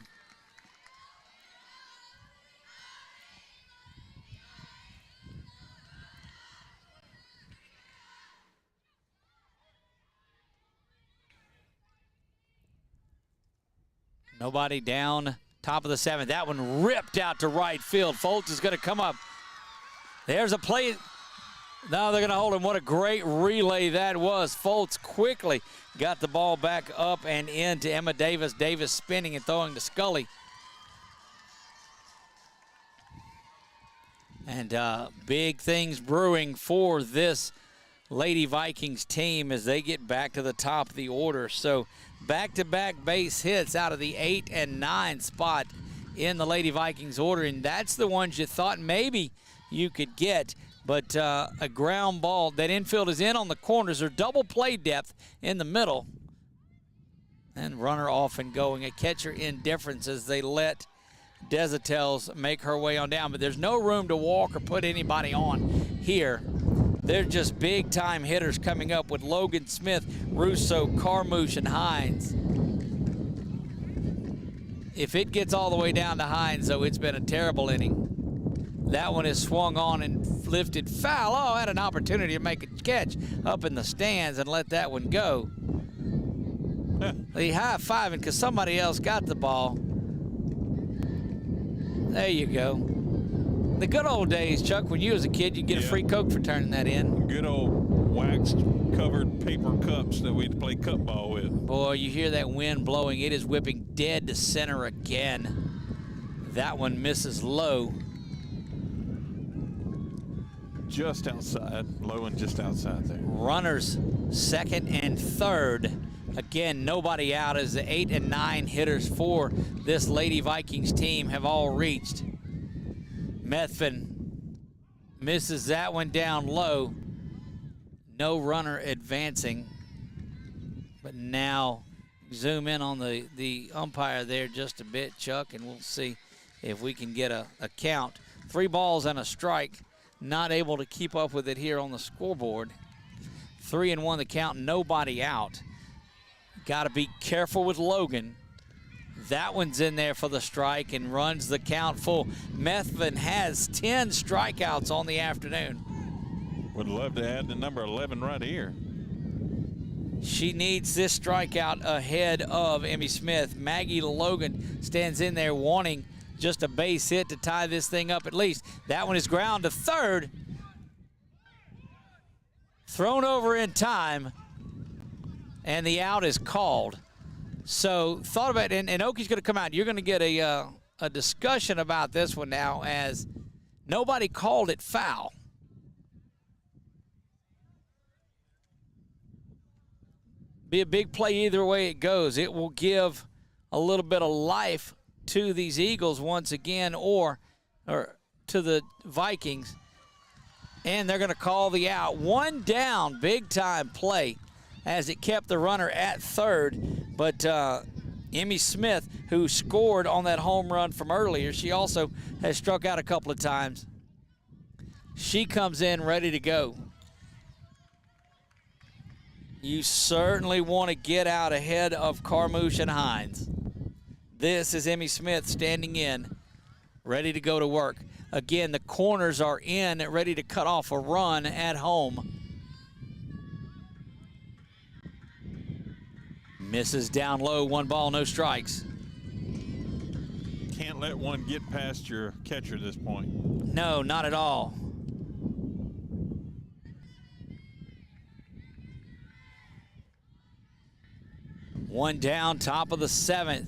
Nobody down, top of the 7th. That one ripped out to right field. Foltz is going to come up. There's a play. Now they're going to hold him. What a great relay that was. Foltz quickly got the ball back up and into Emma Davis. Davis spinning and throwing to Scully. And big things brewing for this Lady Vikings team as they get back to the top of the order. So back-to-back base hits out of the 8 and 9 spot in the Lady Vikings order, and that's the ones you thought maybe you could get. But a ground ball, that infield is in on the corners, or double play depth in the middle. And runner off and going, a catcher indifference as they let Desautel's make her way on down. But there's no room to walk or put anybody on here. They're just big-time hitters coming up with Logan, Smith, Russo, Carmouche, and Hines. If it gets all the way down to Hines, though, it's been a terrible inning. That one is swung on and lifted foul. Oh, had an opportunity to make a catch up in the stands and let that one go. The high-fiving because somebody else got the ball. There you go. The good old days, Chuck, when you was a kid, you'd get a free Coke for turning that in. Good old waxed-covered paper cups that we'd play cup ball with. Boy, you hear that wind blowing. It is whipping dead to center again. That one misses low. Just outside, low and just outside there. Runners second and third. Again, nobody out as the 8 and 9 hitters for this Lady Vikings team have all reached. Methvin misses that one down low. No runner advancing. But now zoom in on the umpire there just a bit, Chuck, and we'll see if we can get a count. 3 balls and a strike. Not able to keep up with it here on the scoreboard. 3-1 the count, nobody out. Got to be careful with Logan. That one's in there for the strike and runs the count full. Methvin has 10 strikeouts on the afternoon. Would love to add the number 11 right here. She needs this strikeout ahead of Emmy Smith. Maggie Logan stands in there wanting just a base hit to tie this thing up at least. That one is ground to third. Thrown over in time, and the out is called. So thought about it, and Oki's going to come out. You're going to get a discussion about this one now, as nobody called it foul. Be a big play either way it goes. It will give a little bit of life to these Eagles once again, or to the Vikings. And they're going to call the out. One down, big-time play as it kept the runner at third. But Emmy Smith, who scored on that home run from earlier, she also has struck out a couple of times. She comes in ready to go. You certainly want to get out ahead of Carmouche and Hines. This is Emmy Smith standing in, ready to go to work. Again, the corners are in, ready to cut off a run at home. Misses down low, 1 ball, no strikes. Can't let one get past your catcher at this point. No, not at all. One down, top of the 7th.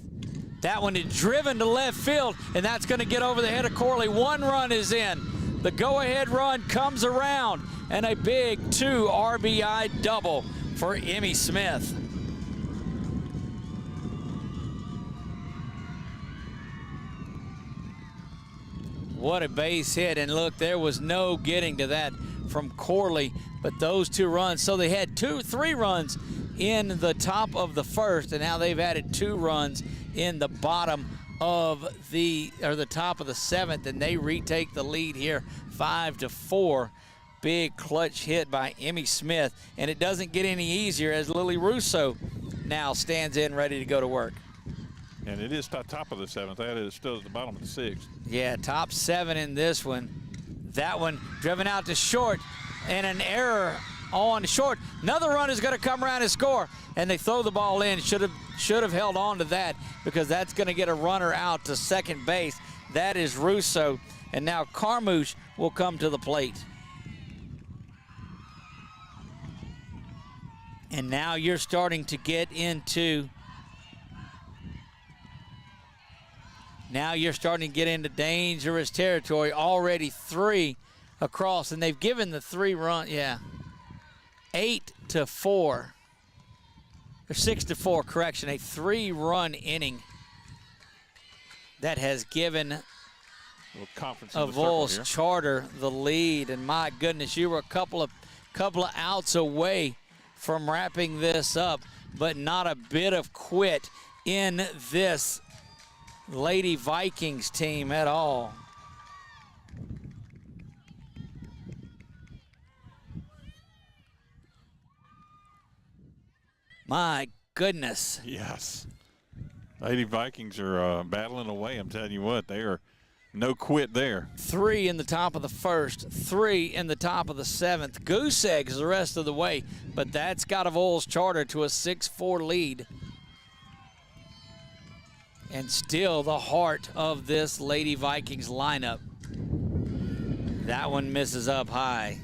That one is driven to left field, and that's going to get over the head of Corley. One run is in. The go-ahead run comes around, and a big 2 RBI double for Emmy Smith. What a base hit, and look, there was no getting to that from Corley, but those 2 runs. So they had 3 runs in the top of the 1st, and now they've added 2 runs in the bottom of the top of the 7th, and they retake the lead here 5-4. Big clutch hit by Emmy Smith, and it doesn't get any easier as Lily Russo now stands in ready to go to work. And it is top of the 7th. That is still at the bottom of the 6th. Yeah, top 7 in this one. That one driven out to short, and an error on short. Another run is going to come around and score, and they throw the ball in. Should have held on to that, because that's going to get a runner out to second base. That is Russo, and now Carmouche will come to the plate. And now you're starting to get into dangerous territory. Already 3 across, and they've given the 3 run, 8-4, or 6-4, correction, a 3-run inning that has given Avoyelles Charter the lead. And my goodness, you were a couple of outs away from wrapping this up, but not a bit of quit in this Lady Vikings team at all. My goodness. Yes. Lady Vikings are battling away. I'm telling you what, they are no quit there. 3 in the top of the 1st, 3 in the top of the 7th. Goose eggs the rest of the way, but that's got Avoyelles Charter to a 6-4 lead. And still the heart of this Lady Vikings lineup. That one misses up high.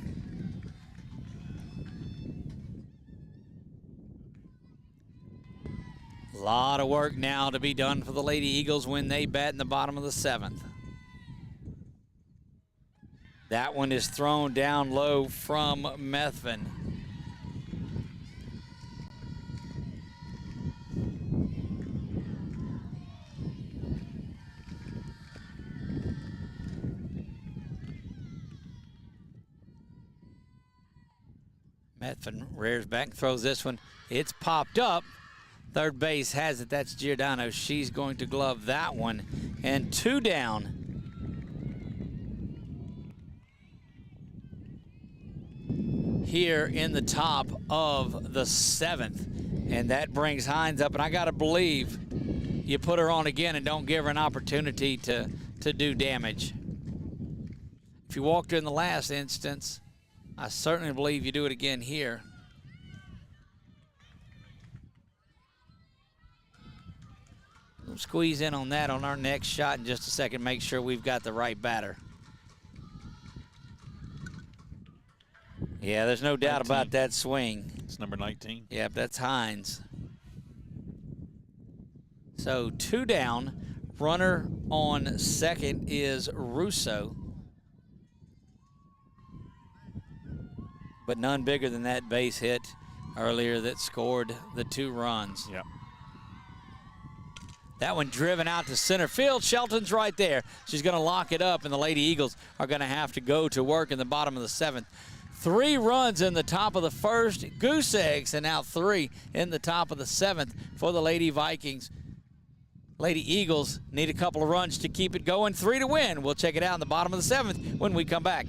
A lot of work now to be done for the Lady Eagles when they bat in the bottom of the 7th. That one is thrown down low from Methvin. Methvin rears back, throws this one. It's popped up. Third base has it. That's Giordano. She's going to glove that one. And 2 down. Here in the top of the 7th. And that brings Hines up. And I got to believe you put her on again and don't give her an opportunity to do damage. If you walked her in the last instance, I certainly believe you do it again here. We'll squeeze in on that on our next shot in just a second. Make sure we've got the right batter. Yeah, there's no doubt 19. about that swing. It's number 19. Yep, that's Hines. So 2 down. Runner on second is Russo. But none bigger than that base hit earlier that scored the 2 runs. Yep. That one driven out to center field. Shelton's right there. She's going to lock it up, and the Lady Eagles are going to have to go to work in the bottom of the 7th. 3 runs in the top of the 1st. Goose eggs, and now 3 in the top of the 7th for the Lady Vikings. Lady Eagles need a couple of runs to keep it going. 3 to win. We'll check it out in the bottom of the 7th when we come back.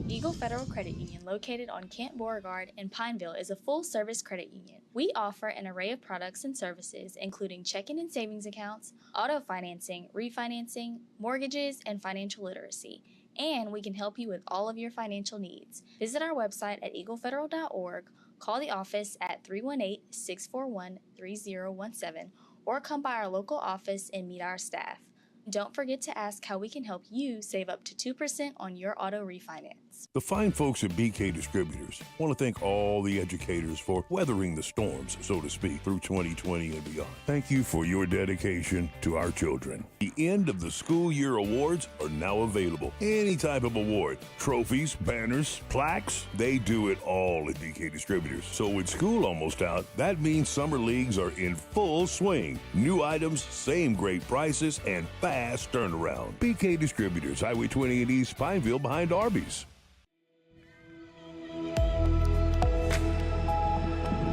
Eagle Federal Credit Union, located on Camp Beauregard in Pineville, is a full-service credit union. We offer an array of products and services, including checking and savings accounts, auto financing, refinancing, mortgages, and financial literacy. And we can help you with all of your financial needs. Visit our website at eaglefederal.org, call the office at 318-641-3017, or come by our local office and meet our staff. Don't forget to ask how we can help you save up to 2% on your auto refinance. The fine folks at BK Distributors want to thank all the educators for weathering the storms, so to speak, through 2020 and beyond. Thank you for your dedication to our children. The end of the school year awards are now available. Any type of award, trophies, banners, plaques, they do it all at BK Distributors. So with school almost out, that means summer leagues are in full swing. New items, same great prices, and fast turnaround. BK Distributors, Highway 20 in East Pineville behind Arby's.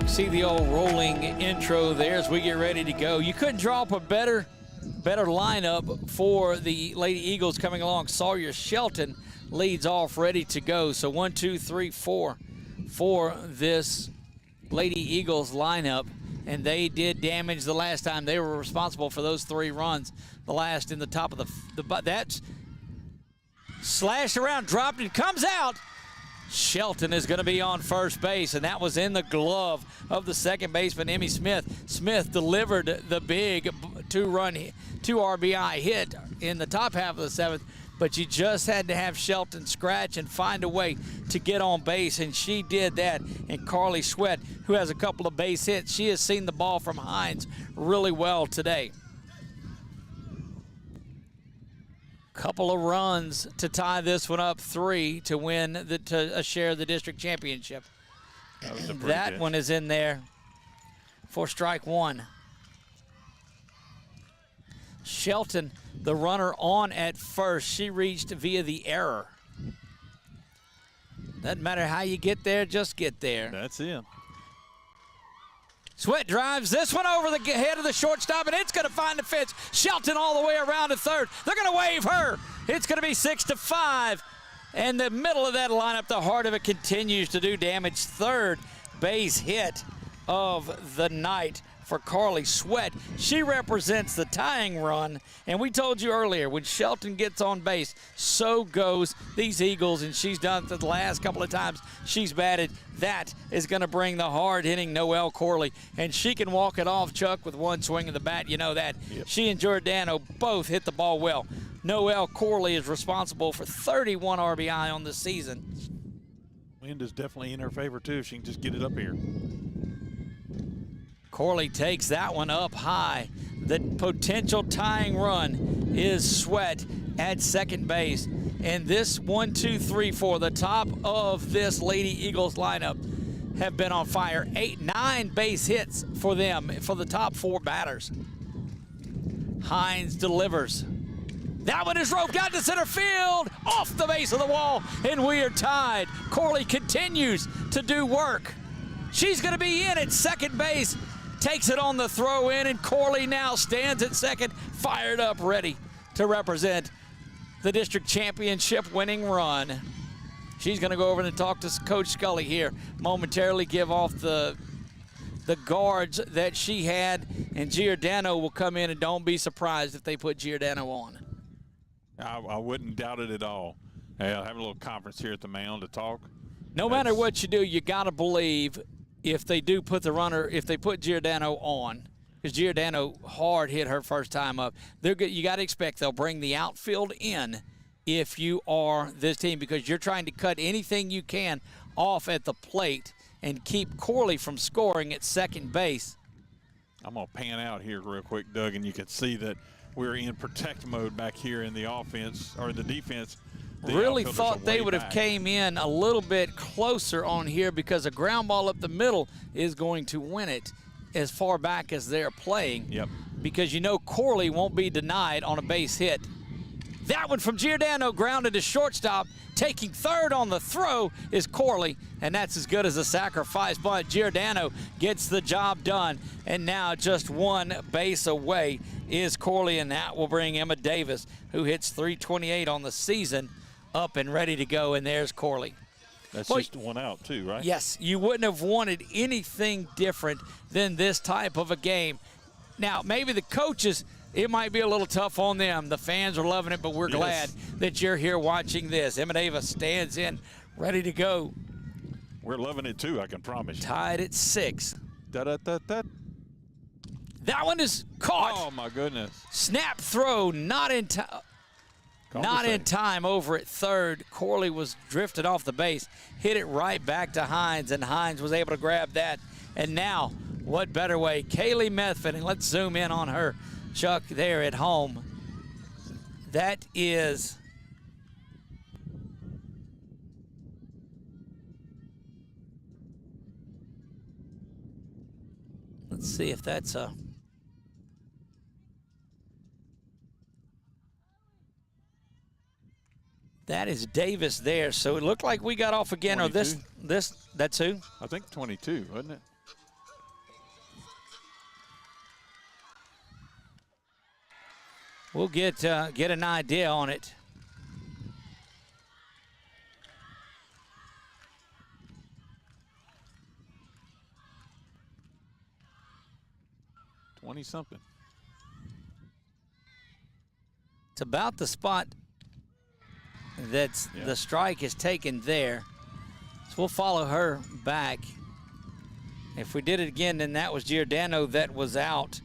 See the old rolling intro there as we get ready to go. You couldn't draw up a better lineup for the Lady Eagles coming along. Sawyer Shelton leads off, ready to go. So 1, 2, 3, 4 for this Lady Eagles lineup. And they did damage the last time. They were responsible for those 3 runs. The last in the top of the that's slashed around, dropped, and comes out. Shelton is going to be on first base, and that was in the glove of the second baseman, Emmy Smith. Smith delivered the big 2 RBI hit in the top half of the 7th, but you just had to have Shelton scratch and find a way to get on base, and she did that. And Carly Sweat, who has a couple of base hits, she has seen the ball from Hines really well today. Couple of runs to tie this one up, 3 to win to share the district championship. That one is in there for strike 1. Shelton, the runner on at first, she reached via the error. Doesn't matter how you get there, just get there. That's it. Sweat drives this one over the head of the shortstop, and it's going to find the fence. Shelton all the way around to third. They're going to wave her. It's going to be 6-5. And the middle of that lineup, the heart of it, continues to do damage. Third base hit of the night for Carly Sweat. She represents the tying run, and we told you earlier, when Shelton gets on base, so goes these Eagles, and she's done it the last couple of times she's batted. That is going to bring the hard-hitting Noelle Corley, and she can walk it off, Chuck, with one swing of the bat. You know that. Yep. She and Giordano both hit the ball well. Noelle Corley is responsible for 31 RBI on the season. Wind is definitely in her favor, too, if she can just get it up here. Corley takes that one up high. The potential tying run is Sweat at second base. And this 1, 2, 3, 4, the top of this Lady Eagles lineup have been on fire. 9 base hits for them, for the top 4 batters. Hines delivers. That one is roped out to center field, off the base of the wall, and we are tied. Corley continues to do work. She's going to be in at second base. Takes it on the throw in, and Corley now stands at second, fired up, ready to represent the district championship winning run. She's going to go over and talk to Coach Scully here momentarily, give off the guards that she had, and Giordano will come in, and don't be surprised if they put Giordano on. I wouldn't doubt it at all. I'll have a little conference here at the mound to talk. No matter what you do, you got to believe if they do put the runner, if they put Giordano on, because Giordano hard hit her first time up, you got to expect they'll bring the outfield in if you are this team, because you're trying to cut anything you can off at the plate and keep Corley from scoring at second base. I'm going to pan out here real quick, Doug, and you can see that we're in protect mode back here in the offense, or the defense. Really thought they would have came in a little bit closer on here, because a ground ball up the middle is going to win it as far back as they're playing. Yep. Because you know Corley won't be denied on a base hit. That one from Giordano grounded to shortstop. Taking third on the throw is Corley, and that's as good as a sacrifice bunt. Giordano gets the job done, and now just one base away is Corley, and that will bring Emma Davis, who hits .328 on the season, up and ready to go, and there's Corley. That's just one out too, right? Yes, you wouldn't have wanted anything different than this type of a game. Now, maybe the coaches, it might be a little tough on them. The fans are loving it, but we're glad that you're here watching this. Emma Davis stands in, ready to go. We're loving it too, I can promise you. Tied at 6. Da-da-da-da. That one is caught. Oh, my goodness. Snap throw, not in time. Not in time over at third. Corley was drifted off the base, hit it right back to Hines, and Hines was able to grab that. And now, what better way? Kaylee Methvin, and let's zoom in on her, Chuck, there at home. That is let's see if that's a that is Davis there. So it looked like we got off again. 22. Or that's who? I think 22, wasn't it? We'll get an idea on it. Something. It's about the spot that's the strike is taken there. So we'll follow her back. If we did it again, then that was Giordano that was out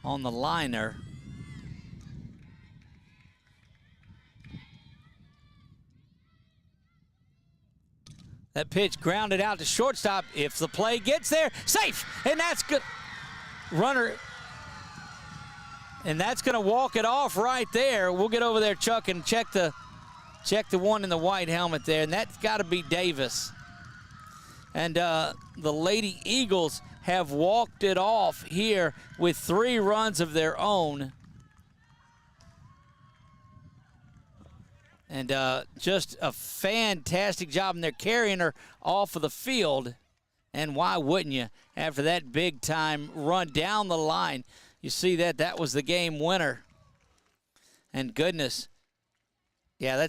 on the liner. That pitch grounded out to shortstop. If the play gets there, safe, and that's good. Runner, and that's going to walk it off right there. We'll get over there, Chuck, and check the one in the white helmet there, and that's got to be Davis. And the Lady Eagles have walked it off here with 3 runs of their own. And just a fantastic job, and they're carrying her off of the field. And why wouldn't you? After that big-time run down the line, you see that was the game winner. And goodness, yeah,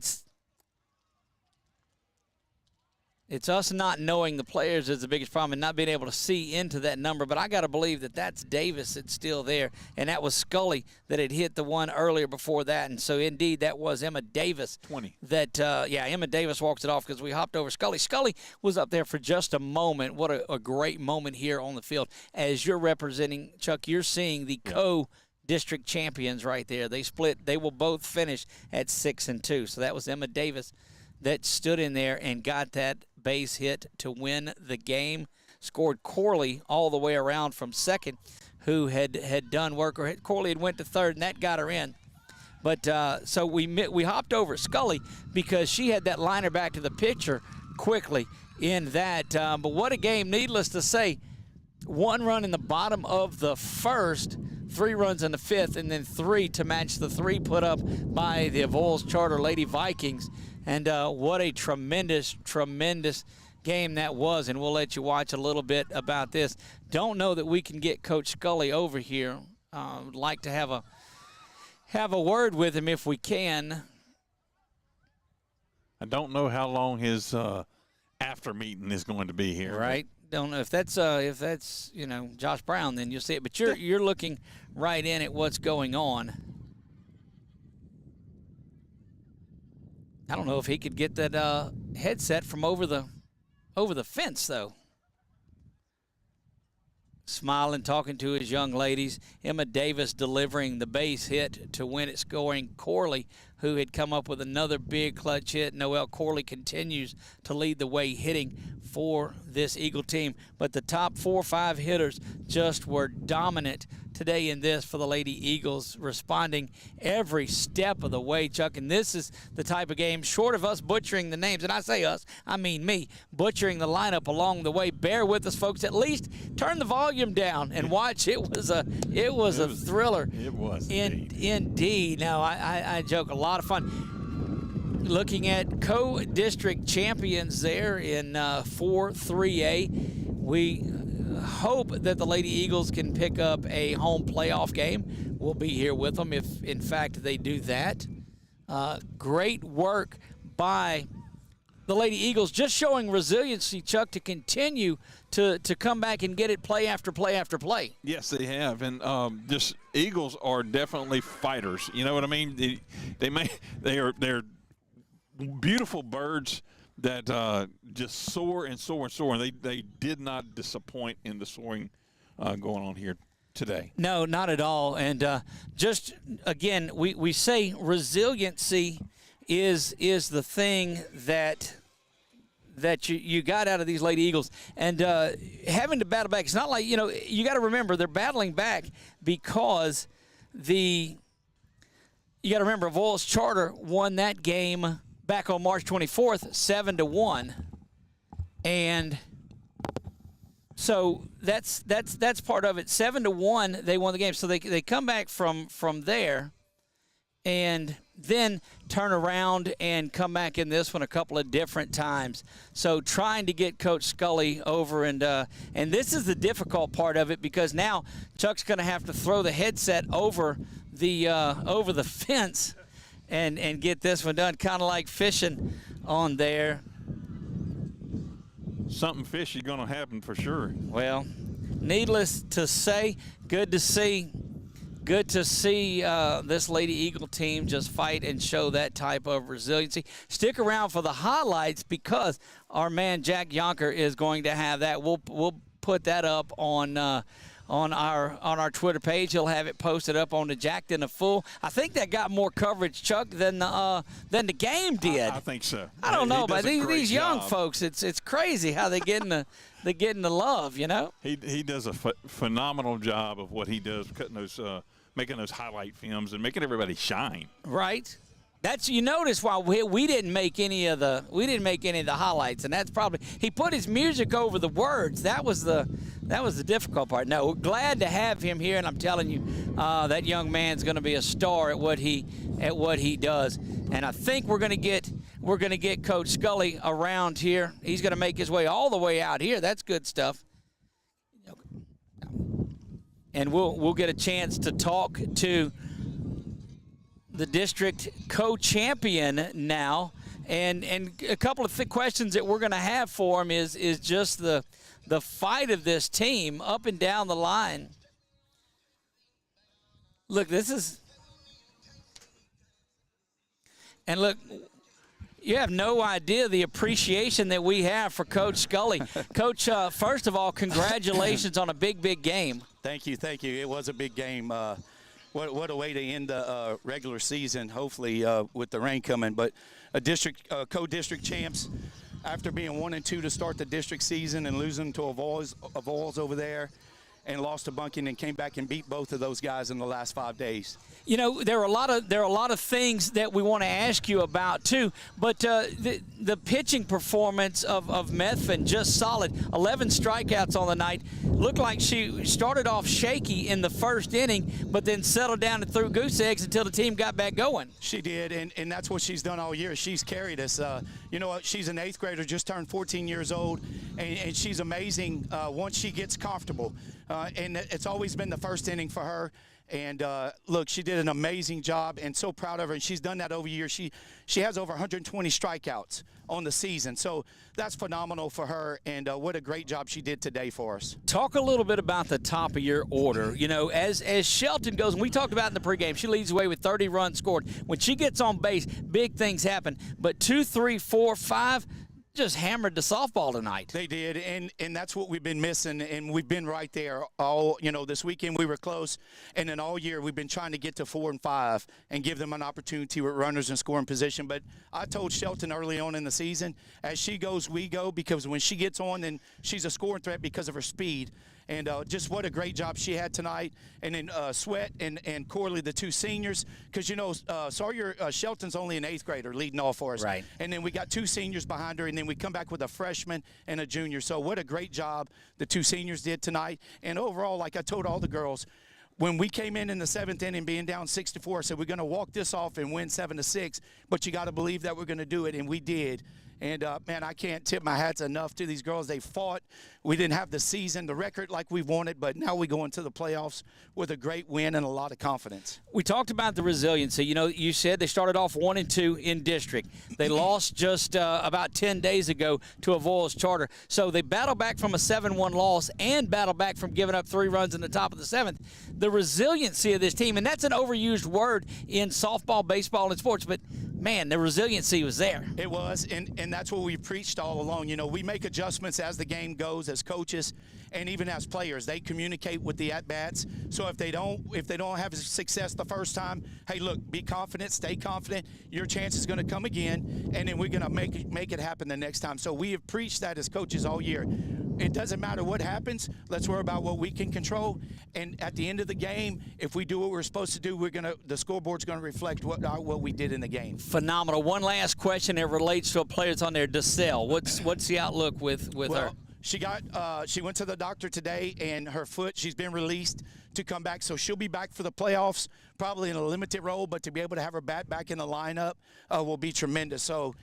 it's us not knowing the players is the biggest problem and not being able to see into that number. But I got to believe that that's Davis that's still there. And that was Scully that had hit the one earlier before that. And so, indeed, that was Emma Davis. 20. That, Emma Davis walks it off because we hopped over Scully. Scully was up there for just a moment. What a great moment here on the field. As you're representing, Chuck, you're seeing the co-district champions right there. They split. They will both finish at 6-2. So that was Emma Davis that stood in there and got that base hit to win the game. Scored Corley all the way around from second, who had done work. Or Corley had went to third, and that got her in. But so we hopped over Scully because she had that liner back to the pitcher quickly in that. But what a game, needless to say. 1 run in the bottom of the first, 3 runs in the fifth, and then 3 to match the 3 put up by the Avoyelles Charter Lady Vikings. And what a tremendous, tremendous game that was. And we'll let you watch a little bit about this. Don't know that we can get Coach Scully over here. Would like to have a word with him if we can. I don't know how long his after meeting is going to be here. Right. Don't know if that's Josh Brown, then you'll see it. But you're looking right in at what's going on. I don't know if he could get that headset from over the fence, though. Smiling, talking to his young ladies. Emma Davis delivering the base hit to win it, scoring Corley, who had come up with another big clutch hit. Noelle Corley continues to lead the way hitting for this Eagle team. But the top 4 or 5 hitters just were dominant today in this for the Lady Eagles, responding every step of the way, Chuck. And this is the type of game, short of us butchering the names, and I say us, I mean me, butchering the lineup along the way. Bear with us, folks. At least turn the volume down and watch. It was a thriller. It was indeed. Now, I joke, a lot of fun. Looking at co-district champions there in 4-3A. We hope that the Lady Eagles can pick up a home playoff game. We'll be here with them if, in fact, they do that. Great work by the Lady Eagles, just showing resiliency, Chuck, to continue to come back and get it play after play after play. Yes, they have, and just Eagles are definitely fighters. You know what I mean? They're beautiful birds that just soar and soar and soar, and they did not disappoint in the soaring going on here today. No, not at all. And just, again, we say resiliency is the thing that you got out of these Lady Eagles. And having to battle back, it's not like, you got to remember they're battling back because you got to remember Avoyelles Charter won that game back on March 24th, 7-1. And so that's part of it. 7-1, they won the game. So they come back from there and then turn around and come back in this one a couple of different times. So trying to get Coach Scully over, and this is the difficult part of it, because now Chuck's going to have to throw the headset over the fence and get this one done, kind of like fishing on there. Something fishy going to happen for sure. Well, needless to say, good to see this Lady Eagle team just fight and show that type of resiliency. Stick around for the highlights, because our man Jack Yonker is going to have that. We'll put that up on our Twitter page. He'll have it posted up on the Jacked in the Full. I think that got more coverage, Chuck, than the game did. I think so. I don't know, but these young job. folks, it's crazy how they get in the love, He does a phenomenal job of what he does, cutting those, making those highlight films and making everybody shine. Right. That's, you notice why we didn't make any of the highlights, and that's probably, he put his music over the words. That was the difficult part. No, we're glad to have him here, and I'm telling you, that young man's going to be a star at what he does. And I think we're going to get Coach Scully around here. He's going to make his way all the way out here. That's good stuff. And we'll get a chance to talk to the district co-champion now, and a couple of questions that we're going to have for him is just the fight of this team up and down the line. Look, look, you have no idea the appreciation that we have for Coach Scully. Coach, first of all, congratulations on a big game. Thank you. It was a big game. What a way to end the regular season, hopefully with the rain coming. But a district co-district champs, after being 1-2 to start the district season and losing to Avoyelles over there, and lost to Bunking, and came back and beat both of those guys in the last 5 days. There are a lot of things that we want to ask you about too, but the pitching performance of Methvin, just solid. 11 strikeouts on the night. Looked like she started off shaky in the first inning, but then settled down and threw goose eggs until the team got back going. She did, and that's what she's done all year. She's carried us. She's an 8th grader, just turned 14 years old, and she's amazing once she gets comfortable. And it's always been the first inning for her. And look, she did an amazing job, and so proud of her. And she's done that over years. She has over 120 strikeouts on the season, so that's phenomenal for her. And what a great job she did today for us. Talk a little bit about the top of your order. As Shelton goes, and we talked about in the pregame, she leads the way with 30 runs scored. When she gets on base, big things happen. But 2, 3, 4, 5. Just hammered the softball tonight. They did, and that's what we've been missing, and we've been right there all, this weekend we were close, and then all year we've been trying to get to 4 and 5 and give them an opportunity with runners in scoring position. But I told Shelton early on in the season, as she goes, we go, because when she gets on, then she's a scoring threat because of her speed. And just what a great job she had tonight. And then Sweat and Corley, the 2 seniors, because, Sawyer Shelton's only an 8th grader leading off for us. Right. And then we got 2 seniors behind her, and then we come back with a freshman and a junior. So what a great job the 2 seniors did tonight. And overall, like I told all the girls, when we came in the 7th inning being down 6-4, I said we're going to walk this off and win 7-6, but you got to believe that we're going to do it, and we did. And, man, I can't tip my hats enough to these girls. They fought. We didn't have the season, the record like we wanted, but now we go into the playoffs with a great win and a lot of confidence. We talked about the resiliency. You said they started off 1-2 in district. They lost just about 10 days ago to Avoyelles Charter. So they battled back from a 7-1 loss and battled back from giving up 3 runs in the top of the 7th. The resiliency of this team, and that's an overused word in softball, baseball, and sports, but man, the resiliency was there. It was, and that's what we've preached all along. You know, we make adjustments as the game goes, as coaches, and even as players. They communicate with the at-bats. So if they don't have success the first time, hey, look, be confident, stay confident. Your chance is going to come again, and then we're going to make it happen the next time. So we have preached that as coaches all year. It doesn't matter what happens. Let's worry about what we can control. And at the end of the game, if we do what we're supposed to do, the scoreboard's going to reflect what we did in the game. Phenomenal. One last question that relates to a player that's on there, DeSalle. What's the outlook with her? She went to the doctor today, and her foot, she's been released to come back. So she'll be back for the playoffs, probably in a limited role, but to be able to have her bat back in the lineup will be tremendous. So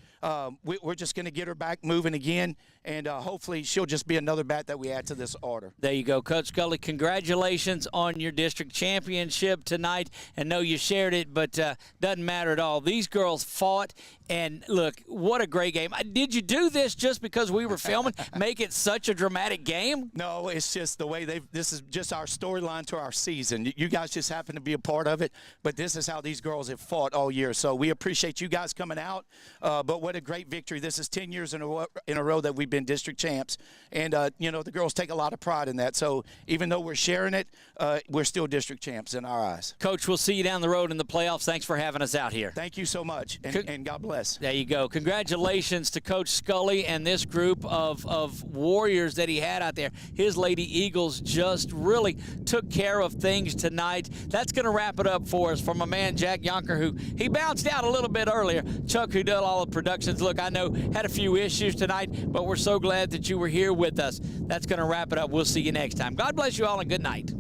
we're just going to get her back moving again, and hopefully she'll just be another bat that we add to this order. There you go. Coach Scully, congratulations on your district championship tonight. And know you shared it, but doesn't matter at all. These girls fought, and look, what a great game. Did you do this just because we were filming, make it such a dramatic game? No, it's just the way this is just our storyline to our season. You guys just happen to be a part of it, but this is how these girls have fought all year. So we appreciate you guys coming out, but what a great victory. This is 10 years in a row that we've been district champs, and you know, the girls take a lot of pride in that. So even though we're sharing it, we're still district champs in our eyes. Coach, we'll see you down the road in the playoffs. Thanks for having us out here. Thank you so much, and God bless. There you go. Congratulations to Coach Scully and this group of warriors that he had out there. His Lady Eagles just really took care of things tonight. That's going to wrap it up for us from my man Jack Yonker, who he bounced out a little bit earlier. Chuck, who did all the productions, look, I know had a few issues tonight, but we're so glad that you were here with us. That's going to wrap it up. We'll see you next time. God bless you all, and good night.